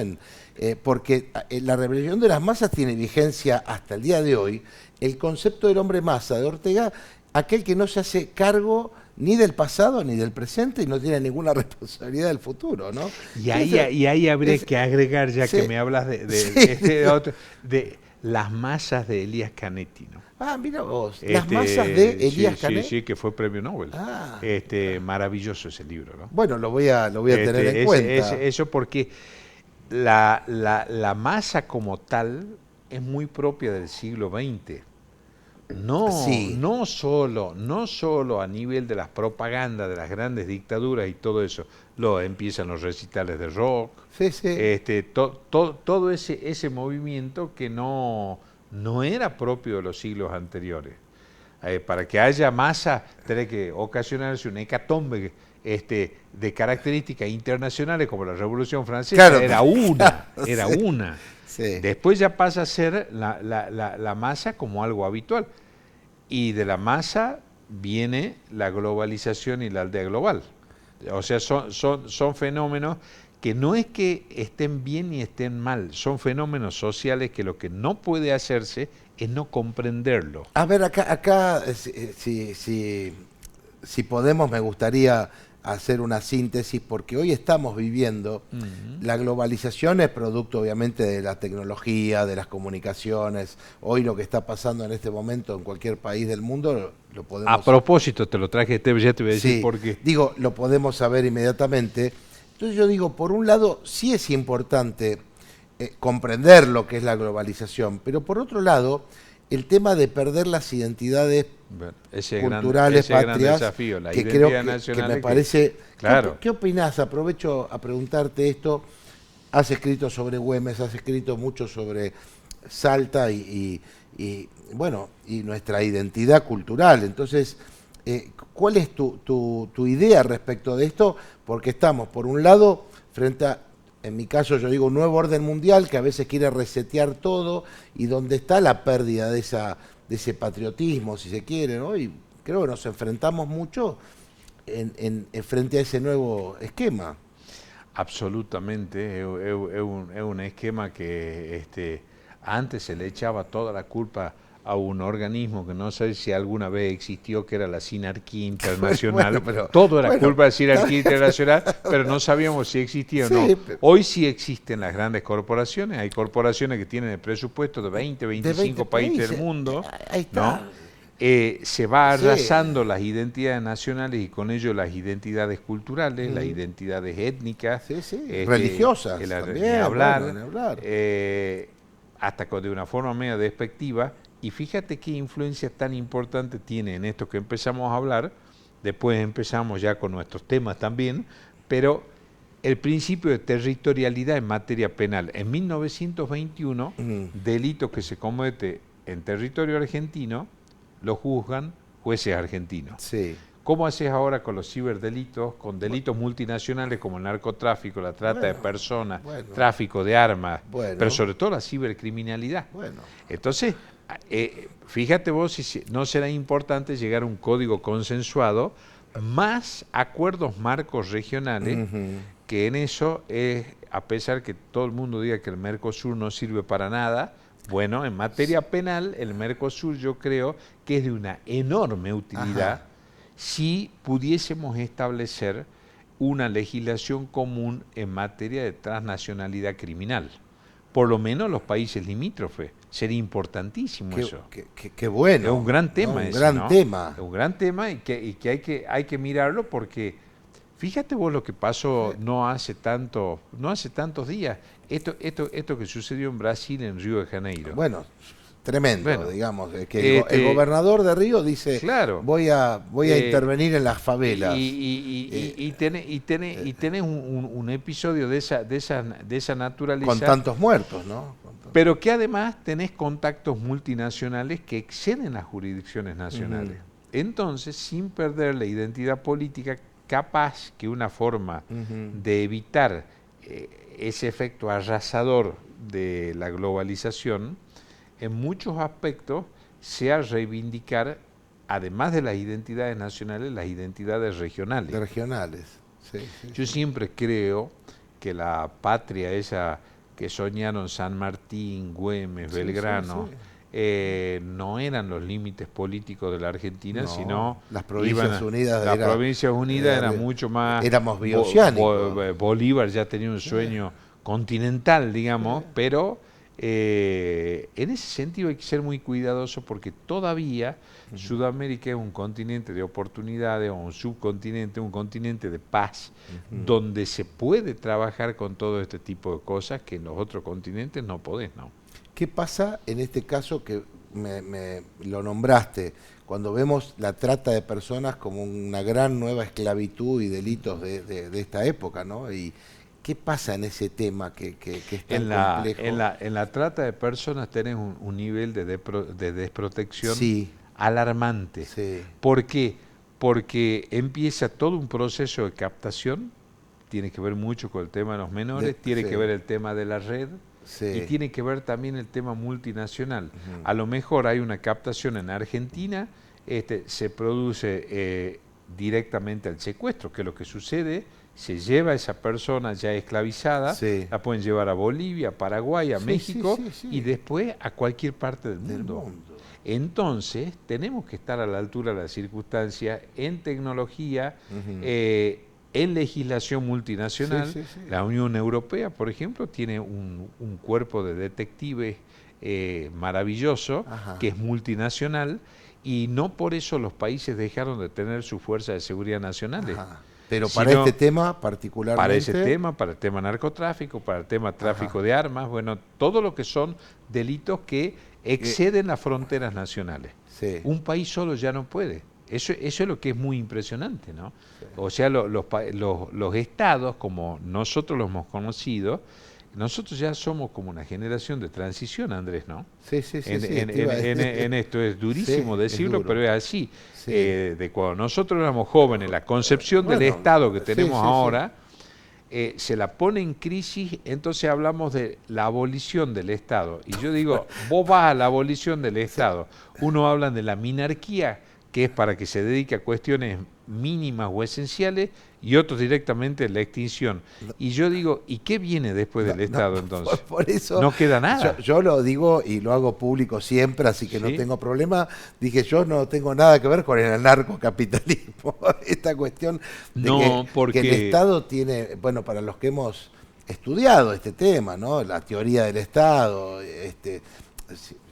S1: Porque La rebelión de las masas tiene vigencia hasta el día de hoy. El concepto del hombre masa de Ortega, aquel que no se hace cargo ni del pasado ni del presente y no tiene ninguna responsabilidad del futuro, ¿no?
S4: Y ahí habría que agregar, ya que me hablas de las masas de Elías Canetti, ¿no?
S1: Ah, mira vos, las masas de Elías Canetti.
S4: Sí, que fue premio Nobel. Maravilloso ese libro, ¿no?
S1: Bueno, lo voy a tener en cuenta.
S4: Eso porque la masa como tal es muy propia del siglo XX. No solo a nivel de las propagandas de las grandes dictaduras y todo eso, empiezan los recitales de rock, todo ese movimiento que no era propio de los siglos anteriores. Para que haya masa, tiene que ocasionarse una hecatombe de características internacionales como la Revolución Francesa. Claro. Era una. Sí. Después ya pasa a ser la masa como algo habitual. Y de la masa viene la globalización y la aldea global. O sea, son fenómenos que no es que estén bien ni estén mal, son fenómenos sociales que lo que no puede hacerse es no comprenderlo.
S1: A ver, acá si podemos, me gustaría hacer una síntesis, porque hoy estamos viviendo, la globalización es producto obviamente de la tecnología, de las comunicaciones. Hoy lo que está pasando en este momento en cualquier país del mundo lo podemos...
S4: A propósito, te lo traje, ya te voy a decir por qué.
S1: Digo, lo podemos saber inmediatamente. Entonces yo digo, por un lado sí es importante comprender lo que es la globalización, pero por otro lado, el tema de perder las identidades culturales, patrias,
S4: gran desafío, la
S1: que
S4: identidad
S1: creo
S4: nacional
S1: que me parece...
S4: Claro.
S1: ¿Qué opinás? Aprovecho a preguntarte esto. Has escrito sobre Güemes, has escrito mucho sobre Salta y nuestra identidad cultural. Entonces, ¿cuál es tu idea respecto de esto? Porque estamos, por un lado, frente a, en mi caso yo digo, un nuevo orden mundial que a veces quiere resetear todo y donde está la pérdida de ese patriotismo, si se quiere, ¿no? Y creo que nos enfrentamos mucho en frente a ese nuevo esquema.
S4: Absolutamente, es un esquema que antes se le echaba toda la culpa a un organismo que no sé si alguna vez existió, que era la Sinarquía Internacional. Todo era culpa de la Sinarquía Internacional, pero no sabíamos si existía o no. Hoy sí existen las grandes corporaciones, hay corporaciones que tienen el presupuesto de 25 países del mundo.
S1: Ahí está.
S4: ¿No? Se va arrasando las identidades nacionales y con ello las identidades culturales, las identidades étnicas,
S1: religiosas, también,
S4: hablar, hasta de una forma media despectiva. Y fíjate qué influencia tan importante tiene en esto que empezamos a hablar. Después empezamos ya con nuestros temas también, pero el principio de territorialidad en materia penal. En 1921, delitos que se cometen en territorio argentino lo juzgan jueces argentinos.
S1: Sí.
S4: ¿Cómo haces ahora con los ciberdelitos, con delitos multinacionales como el narcotráfico, la trata de personas, tráfico de armas, pero sobre todo la cibercriminalidad? Entonces, Fíjate vos si no será importante llegar a un código consensuado más acuerdos marcos regionales, que en eso es, a pesar que todo el mundo diga que el Mercosur no sirve para nada, bueno, en materia penal el Mercosur yo creo que es de una enorme utilidad si pudiésemos establecer una legislación común en materia de transnacionalidad criminal. Por lo menos los países limítrofes. Sería importantísimo eso.
S1: Qué bueno.
S4: Es un gran tema,
S1: un
S4: ese,
S1: gran
S4: ¿no?
S1: tema.
S4: Es un gran tema y que hay que mirarlo porque fíjate vos lo que pasó no hace tantos días. Esto que sucedió en Brasil, en Río de Janeiro.
S1: Bueno, tremendo,
S4: Bueno,
S1: digamos. Que el gobernador de Río dice,
S4: claro,
S1: voy a intervenir en las favelas.
S4: Y tenés un episodio de esa naturaleza.
S1: Con tantos muertos, ¿no?
S4: Pero que además tenés contactos multinacionales que exceden las jurisdicciones nacionales. Entonces, sin perder la identidad política, capaz que una forma de evitar ese efecto arrasador de la globalización, en muchos aspectos, sea reivindicar, además de las identidades nacionales, las identidades regionales.
S1: De regionales, sí.
S4: Yo siempre creo que la patria esa que soñaron San Martín, Güemes, Belgrano, no eran los límites políticos de la Argentina, sino
S1: las Provincias Unidas.
S4: Las Provincias Unidas eran mucho más.
S1: Éramos bioceánicos.
S4: Bolívar ya tenía un sueño continental, digamos, pero en ese sentido hay que ser muy cuidadoso porque todavía Sudamérica es un continente de oportunidades, o un subcontinente, un continente de paz, donde se puede trabajar con todo este tipo de cosas que en los otros continentes no podés, ¿no?
S1: ¿Qué pasa en este caso que me lo nombraste, cuando vemos la trata de personas como una gran nueva esclavitud y delitos de esta época, ¿no? Y ¿qué pasa en ese tema que es tan complejo?
S4: En la trata de personas tenés un nivel de desprotección alarmante.
S1: Sí.
S4: ¿Por qué? Porque empieza todo un proceso de captación, tiene que ver mucho con el tema de los menores, tiene que ver el tema de la red, y tiene que ver también el tema multinacional. A lo mejor hay una captación en Argentina, se produce directamente el secuestro, que es lo que sucede. Se lleva a esa persona ya esclavizada, la pueden llevar a Bolivia, a Paraguay, a México y después a cualquier parte del mundo. Entonces, tenemos que estar a la altura de las circunstancias en tecnología, en legislación multinacional. La Unión Europea, por ejemplo, tiene un cuerpo de detectives maravilloso, que es multinacional, y no por eso los países dejaron de tener sus fuerzas de seguridad nacionales.
S1: Pero para este tema particularmente...
S4: Para ese tema, para el tema narcotráfico, para el tema tráfico de armas, bueno, todo lo que son delitos que exceden las fronteras nacionales. Un país solo ya no puede. Eso es lo que es muy impresionante, ¿no? O sea, los estados, como nosotros los hemos conocido, nosotros ya somos como una generación de transición, Andrés, ¿no? En esto es durísimo decirlo, pero es así. De cuando nosotros éramos jóvenes, la concepción del Estado que tenemos ahora se la pone en crisis, entonces hablamos de la abolición del Estado. Y yo digo, vos vas a la abolición del Estado. Uno habla de la minarquía, que es para que se dedique a cuestiones mínimas o esenciales, y otros directamente la extinción. Y yo digo, ¿y qué viene después del Estado entonces?
S1: Por eso
S4: no queda nada.
S1: Yo lo digo y lo hago público siempre, así que no tengo problema. Dije, yo no tengo nada que ver con el anarcocapitalismo. Esta cuestión de que el Estado tiene, bueno, para los que hemos estudiado este tema, ¿no? La teoría del Estado,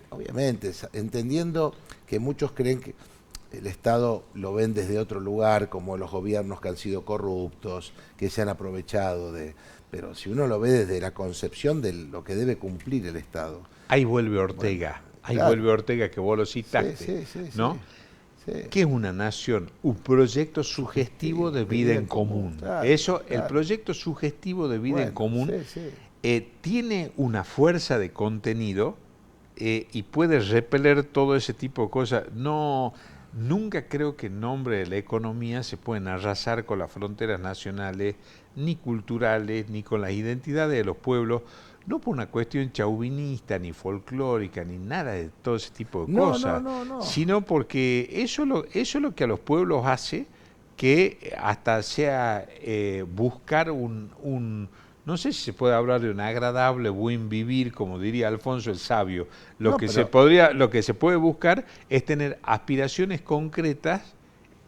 S1: obviamente, entendiendo que muchos creen que el Estado lo ven desde otro lugar, como los gobiernos que han sido corruptos, que se han aprovechado de... Pero si uno lo ve desde la concepción de lo que debe cumplir el Estado...
S4: Ahí vuelve Ortega, vuelve Ortega, que vos lo citaste, ¿no? ¿Qué es una nación? Un proyecto sugestivo de vida en común. El proyecto sugestivo de vida en común tiene una fuerza de contenido y puede repeler todo ese tipo de cosas. No Nunca creo que en nombre de la economía se pueden arrasar con las fronteras nacionales, ni culturales, ni con las identidades de los pueblos, no por una cuestión chauvinista, ni folclórica, ni nada de todo ese tipo de cosas, sino porque eso es lo que a los pueblos hace que hasta sea buscar no sé si se puede hablar de un agradable buen vivir, como diría Alfonso el Sabio. Lo que se puede buscar es tener aspiraciones concretas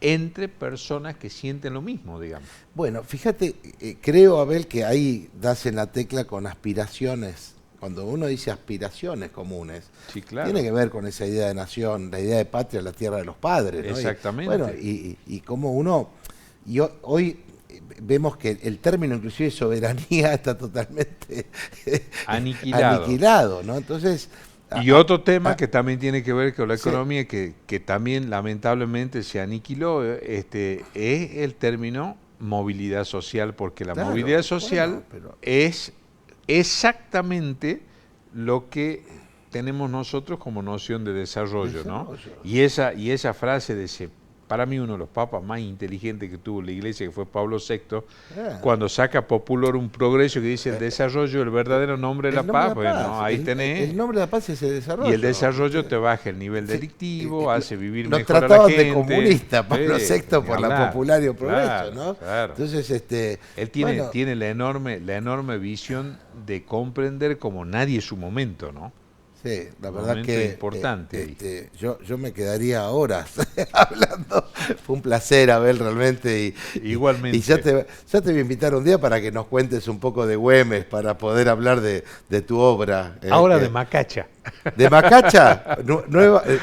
S4: entre personas que sienten lo mismo, digamos.
S1: Bueno, fíjate, creo, Abel, que ahí das en la tecla con aspiraciones. Cuando uno dice aspiraciones comunes,
S4: sí, claro,
S1: tiene que ver con esa idea de nación, la idea de patria, la tierra de los padres, ¿no?
S4: Exactamente.
S1: Y como uno... hoy vemos que el término inclusive soberanía está totalmente aniquilado, ¿no? Entonces...
S4: Y otro tema que también tiene que ver con la economía, que también lamentablemente se aniquiló, es el término movilidad social, porque la movilidad social es exactamente lo que tenemos nosotros como noción de desarrollo, ¿no? Y esa frase de para mí uno de los papas más inteligentes que tuvo la Iglesia, que fue Pablo VI, cuando saca Populorum Progreso, que dice el desarrollo, el verdadero nombre de la paz, bueno, ahí tenés.
S1: El nombre de la paz es el desarrollo.
S4: Y el desarrollo te baja el nivel delictivo, hace vivir mejor a la gente.
S1: Lo trataban de comunista, Pablo VI, por la Populario Progreso, ¿no?
S4: Claro.
S1: Entonces,
S4: él tiene la enorme visión de comprender como nadie su momento, ¿no?
S1: Sí, la verdad que
S4: importante.
S1: Yo me quedaría horas hablando. Fue un placer, Abel, realmente.
S4: Igualmente.
S1: Y ya te voy a invitar un día para que nos cuentes un poco de Güemes, para poder hablar de tu obra.
S4: Ahora de Macacha.
S1: ¿De Macacha?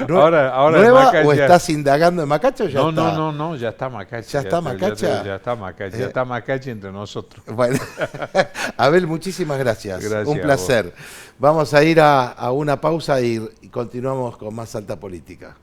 S4: Ahora
S1: ¿Nueva
S4: Macacha.
S1: ¿O estás indagando en Macacha o ya está?
S4: No, ya está Macacha.
S1: ¿Ya está Macacha?
S4: Ya está Macacha, ya está Macacha entre nosotros.
S1: Bueno, Abel, muchísimas gracias. Un placer.
S4: A vos.
S1: Vamos a ir a una pausa y continuamos con más Alta Política.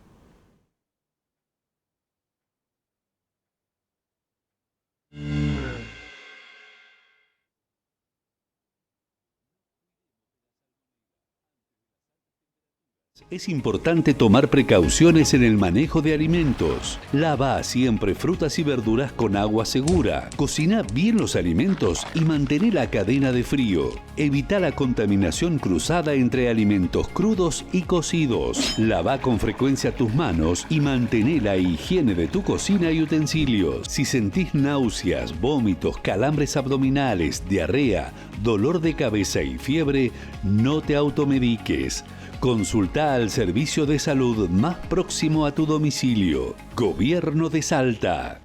S2: Es importante tomar precauciones en el manejo de alimentos. Lava siempre frutas y verduras con agua segura. Cocina bien los alimentos y mantén la cadena de frío. Evita la contaminación cruzada entre alimentos crudos y cocidos. Lava con frecuencia tus manos y mantén la higiene de tu cocina y utensilios. Si sentís náuseas, vómitos, calambres abdominales, diarrea, dolor de cabeza y fiebre, no te automediques. Consulta al servicio de salud más próximo a tu domicilio. Gobierno de Salta.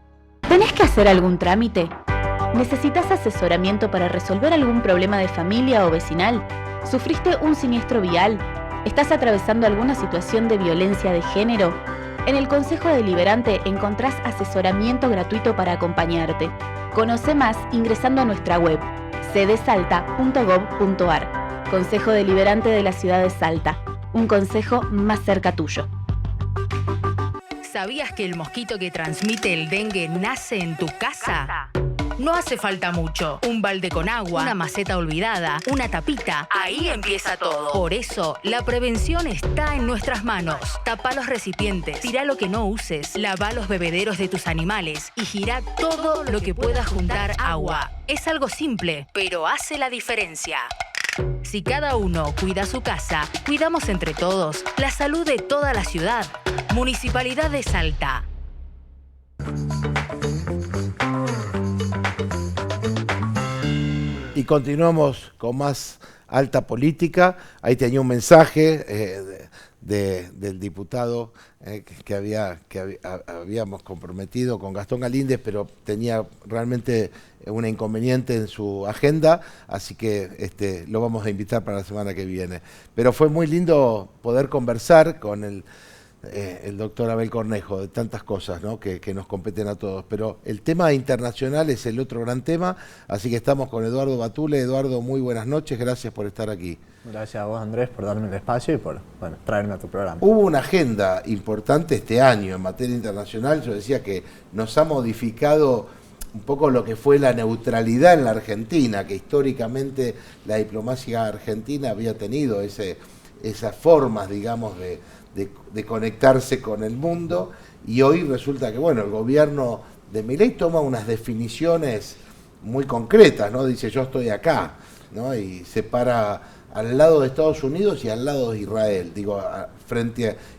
S5: ¿Tenés que hacer algún trámite? ¿Necesitas asesoramiento para resolver algún problema de familia o vecinal? ¿Sufriste un siniestro vial? ¿Estás atravesando alguna situación de violencia de género? En el Consejo Deliberante encontrás asesoramiento gratuito para acompañarte. Conoce más ingresando a nuestra web cdsalta.gov.ar. Consejo Deliberante de la Ciudad de Salta. Un consejo más cerca tuyo.
S3: ¿Sabías que el mosquito que transmite el dengue nace en tu casa? No hace falta mucho. Un balde con agua, una maceta olvidada, una tapita. Ahí empieza todo. Por eso, la prevención está en nuestras manos. Tapa los recipientes, tira lo que no uses, lava los bebederos de tus animales y gira todo lo que pueda juntar agua. Es algo simple, pero hace la diferencia. Si cada uno cuida su casa, cuidamos entre todos la salud de toda la ciudad. Municipalidad de Salta.
S1: Y continuamos con más Alta Política. Ahí tenía un mensaje del diputado que habíamos comprometido con Gastón Galíndez, pero tenía realmente un inconveniente en su agenda, así que lo vamos a invitar para la semana que viene. Pero fue muy lindo poder conversar con el doctor Abel Cornejo de tantas cosas, ¿no?, que nos competen a todos. Pero el tema internacional es el otro gran tema, así que estamos con Eduardo Batule. Eduardo, muy buenas noches, gracias por estar aquí.
S6: Gracias a vos, Andrés, por darme el espacio y por traerme a tu programa.
S1: Hubo una agenda importante este año en materia internacional. Yo decía que nos ha modificado un poco lo que fue la neutralidad en la Argentina, que históricamente la diplomacia argentina había tenido esas formas, digamos, de de conectarse con el mundo, y hoy resulta que, bueno, el gobierno de Milei toma unas definiciones muy concretas, ¿no? Dice, yo estoy acá, ¿no? Y se para al lado de Estados Unidos y al lado de Israel, digo,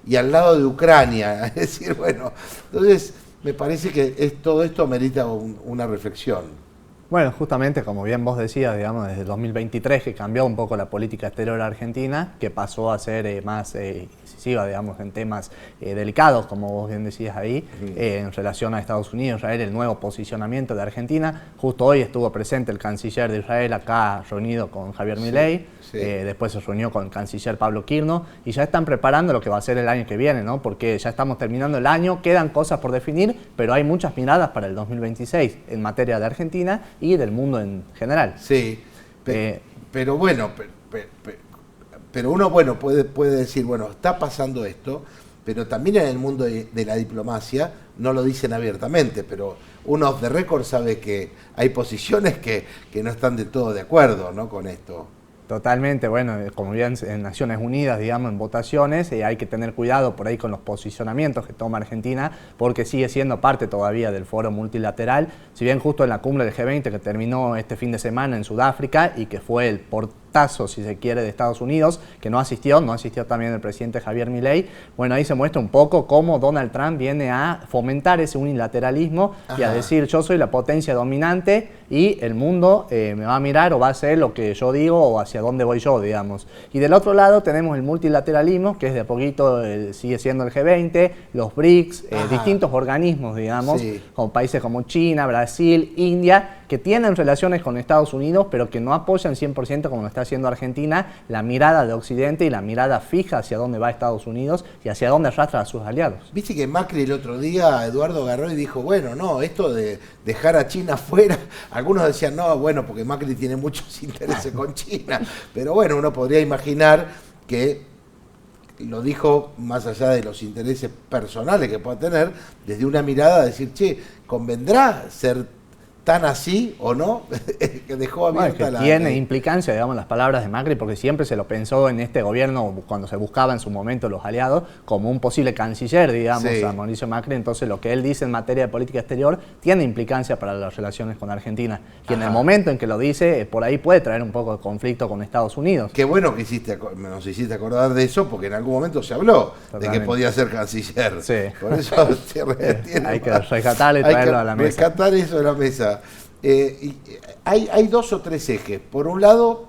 S1: y al lado de Ucrania, es decir, bueno, entonces me parece que todo esto merita una reflexión.
S6: Bueno, justamente, como bien vos decías, digamos, desde el 2023 que cambió un poco la política exterior argentina, que pasó a ser más incisiva, digamos, en temas delicados, como vos bien decías ahí, en relación a Estados Unidos, Israel, el nuevo posicionamiento de Argentina. Justo hoy estuvo presente el canciller de Israel acá reunido con Javier Milei, después se reunió con el canciller Pablo Quirno, y ya están preparando lo que va a ser el año que viene, ¿no? Porque ya estamos terminando el año, quedan cosas por definir, pero hay muchas miradas para el 2026 en materia de Argentina y del mundo en general.
S1: Sí, pero bueno, pero uno bueno puede decir, bueno, está pasando esto, pero también en el mundo de la diplomacia no lo dicen abiertamente, pero uno off the record sabe que hay posiciones que no están de todo de acuerdo, ¿no?, con esto.
S6: Totalmente, bueno, como bien en Naciones Unidas, digamos, en votaciones, hay que tener cuidado por ahí con los posicionamientos que toma Argentina, porque sigue siendo parte todavía del foro multilateral, si bien justo en la cumbre del G20 que terminó este fin de semana en Sudáfrica y que fue el portazo, si se quiere, de Estados Unidos, que no asistió también el presidente Javier Milei, bueno, ahí se muestra un poco cómo Donald Trump viene a fomentar ese unilateralismo y a decir, yo soy la potencia dominante y el mundo me va a mirar o va a hacer lo que yo digo o hacia dónde voy yo, digamos. Y del otro lado tenemos el multilateralismo, que es de a poquito, sigue siendo el G20, los BRICS, distintos organismos, digamos, con países como China, Brasil, India, que tienen relaciones con Estados Unidos, pero que no apoyan 100% como lo está haciendo Argentina, la mirada de Occidente y la mirada fija hacia dónde va Estados Unidos y hacia dónde arrastra a sus aliados.
S1: Viste que Macri el otro día, Eduardo agarró y dijo, bueno, no, esto de dejar a China fuera, algunos decían, no, bueno, porque Macri tiene muchos intereses con China, pero bueno, uno podría imaginar que lo dijo más allá de los intereses personales que pueda tener, desde una mirada de decir, che, ¿convendrá ser tan así o no? Que dejó abierta
S6: la... Tiene implicancia, digamos, las palabras de Macri, porque siempre se lo pensó en este gobierno, cuando se buscaba en su momento los aliados, como un posible canciller, digamos, a Mauricio Macri. Entonces lo que él dice en materia de política exterior tiene implicancia para las relaciones con Argentina. Y en el momento en que lo dice, por ahí puede traer un poco de conflicto con Estados Unidos.
S1: Qué bueno que nos hiciste acordar de eso, porque en algún momento se habló de que podía ser canciller. Por eso
S6: hay que rescatarlo y traerlo a la mesa.
S1: Rescatar eso a la mesa. Hay dos o tres ejes. Por un lado,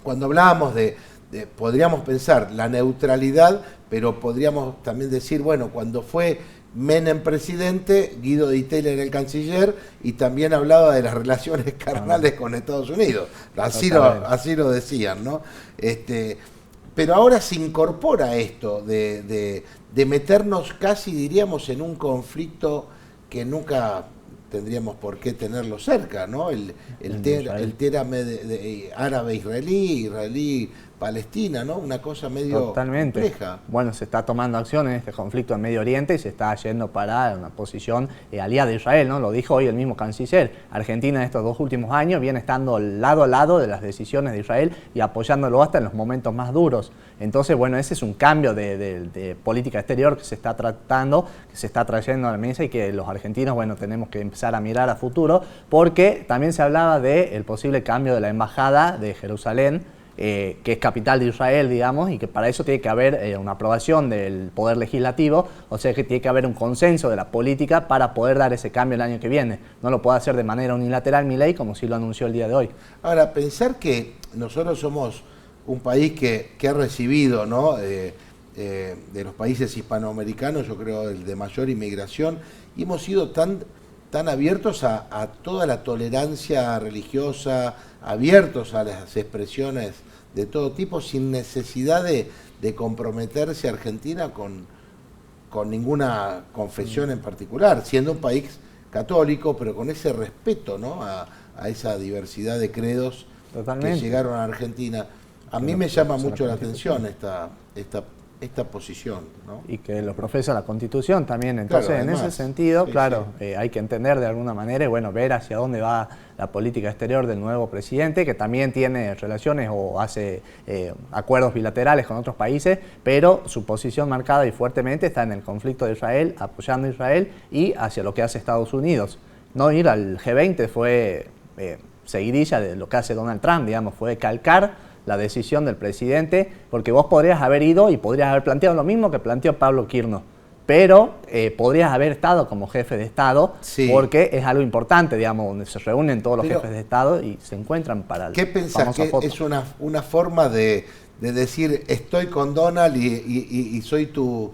S1: cuando hablábamos podríamos pensar la neutralidad, pero podríamos también decir, bueno, cuando fue Menem presidente, Guido Di Tello era el canciller y también hablaba de las relaciones carnales con Estados Unidos. Así lo decían, ¿no? Pero ahora se incorpora esto de meternos casi, diríamos, en un conflicto que nunca tendríamos por qué tenerlo cerca, ¿no? El tema árabe-israelí, israelí-palestina, ¿no? Una cosa medio compleja.
S6: Bueno, se está tomando acción en este conflicto en Medio Oriente y se está yendo para una posición aliada de Israel, ¿no? Lo dijo hoy el mismo canciller. Argentina en estos 2 últimos años viene estando lado a lado de las decisiones de Israel y apoyándolo hasta en los momentos más duros. Entonces, bueno, ese es un cambio de política exterior que se está tratando, que se está trayendo a la mesa y que los argentinos, bueno, tenemos que empezar a mirar a futuro, porque también se hablaba del posible cambio de la embajada de Jerusalén, que es capital de Israel, digamos, y que para eso tiene que haber una aprobación del Poder Legislativo, o sea que tiene que haber un consenso de la política para poder dar ese cambio el año que viene. No lo puede hacer de manera unilateral Milei, como sí lo anunció el día de hoy.
S1: Ahora, pensar que nosotros somos un país que ha recibido, ¿no?, de los países hispanoamericanos, yo creo, el de mayor inmigración, y hemos sido tan abiertos a toda la tolerancia religiosa, abiertos a las expresiones de todo tipo, sin necesidad de comprometerse a Argentina con ninguna confesión en particular, siendo un país católico, pero con ese respeto, ¿no?, a esa diversidad de credos que llegaron a Argentina. A mí me llama mucho la atención esta esta posición, ¿no?
S6: Y que lo profesa la Constitución también. Entonces,
S1: Claro,
S6: en
S1: además,
S6: ese sentido,
S1: sí,
S6: claro,
S1: sí.
S6: hay que entender de alguna manera y bueno, ver hacia dónde va la política exterior del nuevo presidente, que también tiene relaciones o hace acuerdos bilaterales con otros países, pero su posición marcada y fuertemente está en el conflicto de Israel, apoyando a Israel y hacia lo que hace Estados Unidos. No ir al G20 fue seguidilla de lo que hace Donald Trump, digamos, fue calcar la decisión del presidente, porque vos podrías haber ido y podrías haber planteado lo mismo que planteó Pablo Kirno, pero podrías haber estado como jefe de Estado,
S1: Sí.
S6: porque es algo importante, digamos, donde se reúnen todos los jefes de Estado y se encuentran para el
S1: ¿Qué pensás?
S6: famosa
S1: ¿Que
S6: foto.
S1: es una forma de decir estoy con Donald y soy tu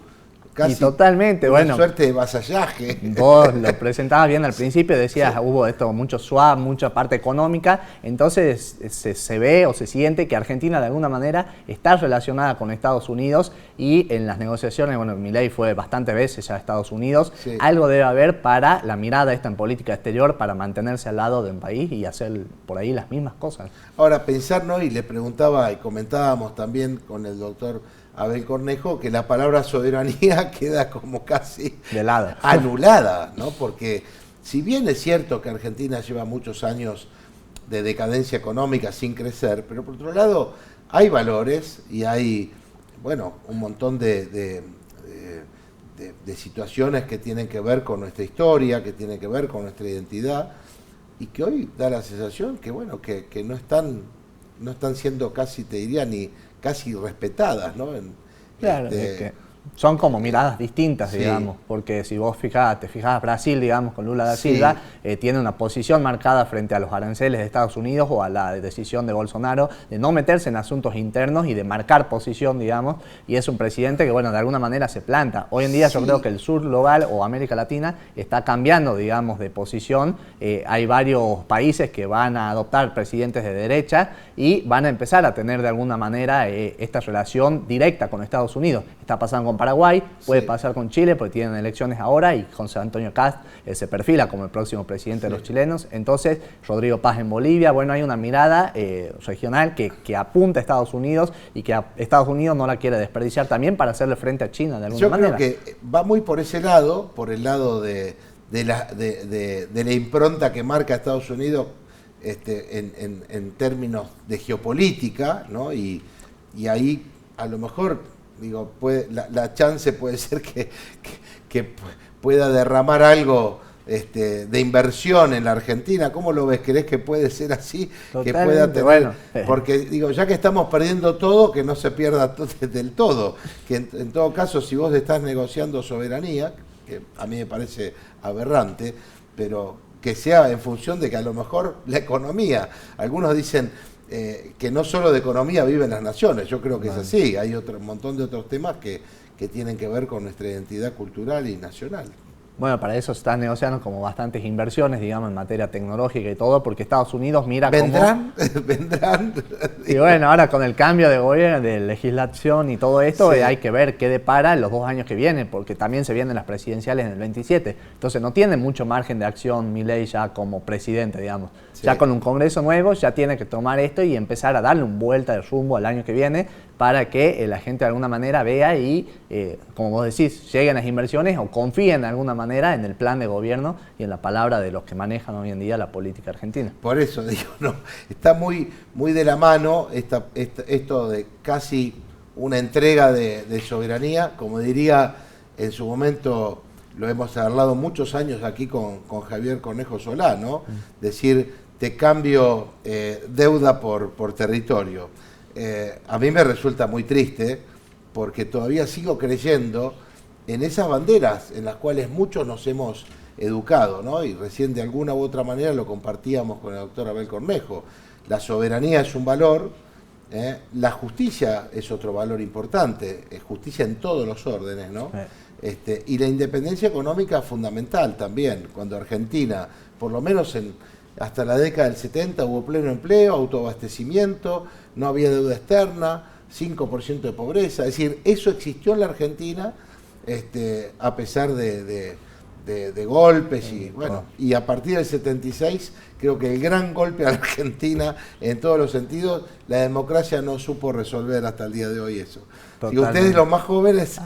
S1: casi
S6: Y totalmente,
S1: una
S6: bueno.
S1: suerte de vasallaje?
S6: Vos lo presentabas bien al principio, decías, sí, hubo esto, mucho swap, mucha parte económica, entonces se ve o se siente que Argentina de alguna manera está relacionada con Estados Unidos y en las negociaciones, bueno, Milei fue bastantes veces ya a Estados Unidos,
S1: Sí.
S6: algo debe haber para la mirada esta en política exterior, para mantenerse al lado de un país y hacer por ahí las mismas cosas.
S1: Ahora, pensar, ¿no? Y le preguntaba y comentábamos también con el doctor Abel Cornejo que la palabra soberanía queda como casi
S6: De lado.
S1: anulada, ¿no? Porque si bien es cierto que Argentina lleva muchos años de decadencia económica sin crecer, pero por otro lado hay valores y hay, bueno, un montón de situaciones que tienen que ver con nuestra historia, que tienen que ver con nuestra identidad y que hoy da la sensación que, bueno, que no están siendo casi, te diría, ni casi respetadas, ¿no?
S6: Claro, es que son como miradas distintas,
S1: Sí.
S6: digamos, porque si vos te fijás Brasil, digamos, con Lula da Silva, tiene una posición marcada frente a los aranceles de Estados Unidos o a la decisión de Bolsonaro de no meterse en asuntos internos y de marcar posición, digamos, y es un presidente que, bueno, de alguna manera se planta. Hoy en día yo creo que el sur global o América Latina está cambiando, digamos, de posición. Hay varios países que van a adoptar presidentes de derecha y van a empezar a tener de alguna manera esta relación directa con Estados Unidos. Está pasando con Paraguay, puede pasar con Chile porque tienen elecciones ahora y José Antonio Kast se perfila como el próximo presidente de los chilenos. Entonces, Rodrigo Paz en Bolivia, bueno, hay una mirada regional que apunta a Estados Unidos y que Estados Unidos no la quiere desperdiciar también para hacerle frente a China de alguna manera.
S1: Yo creo que va muy por ese lado, por el lado de la impronta que marca Estados Unidos en términos de geopolítica, ¿no? Y ahí a lo mejor digo, la chance puede ser que pueda derramar algo de inversión en la Argentina. ¿Cómo lo ves? ¿Crees que puede ser así?
S6: Totalmente,
S1: Que pueda tener,
S6: bueno.
S1: porque digo, ya que estamos perdiendo todo, que no se pierda del todo. Que en todo caso, si vos estás negociando soberanía, que a mí me parece aberrante, pero que sea en función de que a lo mejor la economía, algunos dicen que no solo de economía viven las naciones, yo creo que es así, hay un montón de otros temas que tienen que ver con nuestra identidad cultural y nacional.
S6: Bueno, para eso se están negociando como bastantes inversiones, digamos, en materia tecnológica y todo, porque Estados Unidos mira
S1: ¿Vendrán? ¿Vendrán?
S6: Y bueno, ahora con el cambio de gobierno, de legislación y todo esto,
S1: Sí.
S6: hay que ver qué depara en los 2 años que vienen, porque también se vienen las presidenciales en el 27. Entonces no tiene mucho margen de acción Milei ya como presidente, digamos.
S1: Sí.
S6: Ya con un Congreso nuevo ya tiene que tomar esto y empezar a darle un vuelta de rumbo al año que viene para que la gente de alguna manera vea y, como vos decís, lleguen las inversiones o confíen de alguna manera en el plan de gobierno y en la palabra de los que manejan hoy en día la política argentina.
S1: Por eso digo, no, está muy de la mano esto de casi una entrega de soberanía, como diría en su momento, lo hemos hablado muchos años aquí con Javier Cornejo Solá, ¿no? Decir, te cambio deuda por territorio. A mí me resulta muy triste porque todavía sigo creyendo en esas banderas en las cuales muchos nos hemos educado, ¿no? Y recién de alguna u otra manera lo compartíamos con el doctor Abel Cornejo. La soberanía es un valor, la justicia es otro valor importante, justicia en todos los órdenes, ¿no? Y la independencia económica fundamental también, cuando Argentina, por lo menos hasta la década del 70 hubo pleno empleo, autoabastecimiento, no había deuda externa, 5% de pobreza, es decir, eso existió en la Argentina a pesar de golpes y bueno, y a partir del 76 creo que el gran golpe a la Argentina en todos los sentidos, la democracia no supo resolver hasta el día de hoy eso. Y ustedes los más jóvenes,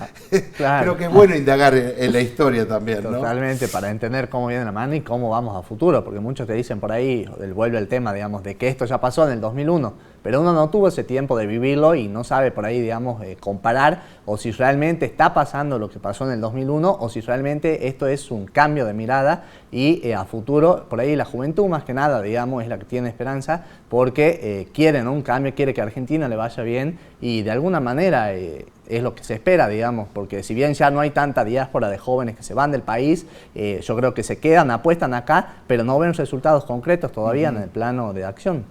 S1: claro. Creo que es bueno indagar en la historia también, ¿no?
S6: Totalmente, para entender cómo viene la mano y cómo vamos a futuro, porque muchos te dicen por ahí, vuelve el tema, digamos, de que esto ya pasó en el 2001, pero uno no tuvo ese tiempo de vivirlo y no sabe por ahí, digamos, comparar o si realmente está pasando lo que pasó en el 2001 o si realmente esto es un cambio de mirada y a futuro, por ahí la juventud más que nada, digamos, es la que tiene esperanza porque quieren un cambio, quiere que a Argentina le vaya bien y de alguna manera es lo que se espera, digamos, porque si bien ya no hay tanta diáspora de jóvenes que se van del país, yo creo que se quedan, apuestan acá, pero no ven resultados concretos todavía en el plano de acción.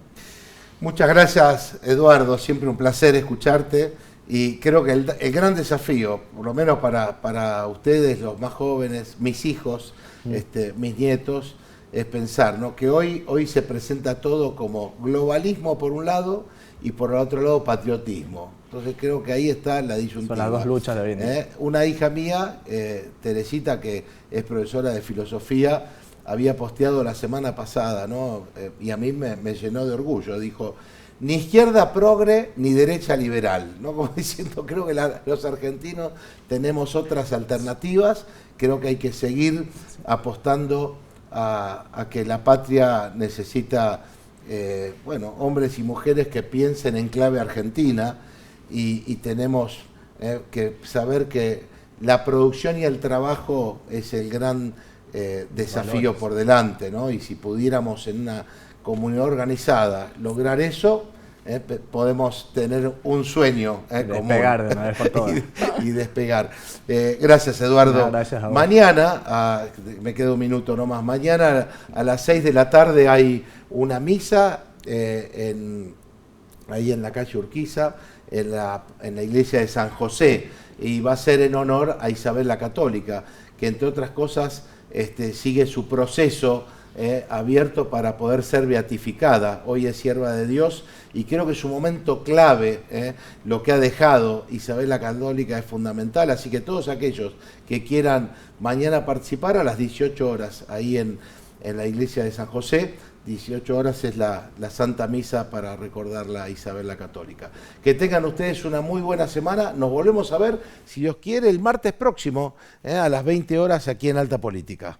S1: Muchas gracias, Eduardo, siempre un placer escucharte y creo que el gran desafío, por lo menos para ustedes, los más jóvenes, mis hijos, mis nietos, es pensar, ¿no?, que hoy se presenta todo como globalismo por un lado y por el otro lado patriotismo. Entonces creo que ahí está la disyuntiva.
S6: Son las dos luchas de hoy en día.
S1: Una hija mía, Teresita, que es profesora de filosofía, había posteado la semana pasada, ¿no? Y a mí me llenó de orgullo. Dijo, ni izquierda progre ni derecha liberal, ¿no? Como diciendo, creo que los argentinos tenemos otras alternativas, creo que hay que seguir apostando a que la patria necesita, bueno, hombres y mujeres que piensen en clave argentina y tenemos que saber que la producción y el trabajo es el gran desafío por delante, ¿no? Y si pudiéramos en una comunidad organizada lograr eso, podemos tener un sueño
S6: despegar
S1: común.
S6: de una vez por todas.
S1: y despegar. Gracias, Eduardo.
S6: No, gracias a vos.
S1: Mañana, me queda un minuto nomás, mañana a las 6 de la tarde hay una misa ahí en la calle Urquiza, en la iglesia de San José, y va a ser en honor a Isabel la Católica, que entre otras cosas sigue su proceso abierto para poder ser beatificada. Hoy es sierva de Dios y creo que su momento clave, lo que ha dejado Isabel la Católica es fundamental, así que todos aquellos que quieran mañana participar a las 18 horas ahí en la iglesia de San José, 18 horas es la Santa Misa para recordarla a Isabel la Católica. Que tengan ustedes una muy buena semana, nos volvemos a ver, si Dios quiere, el martes próximo, a las 20 horas aquí en Alta Política.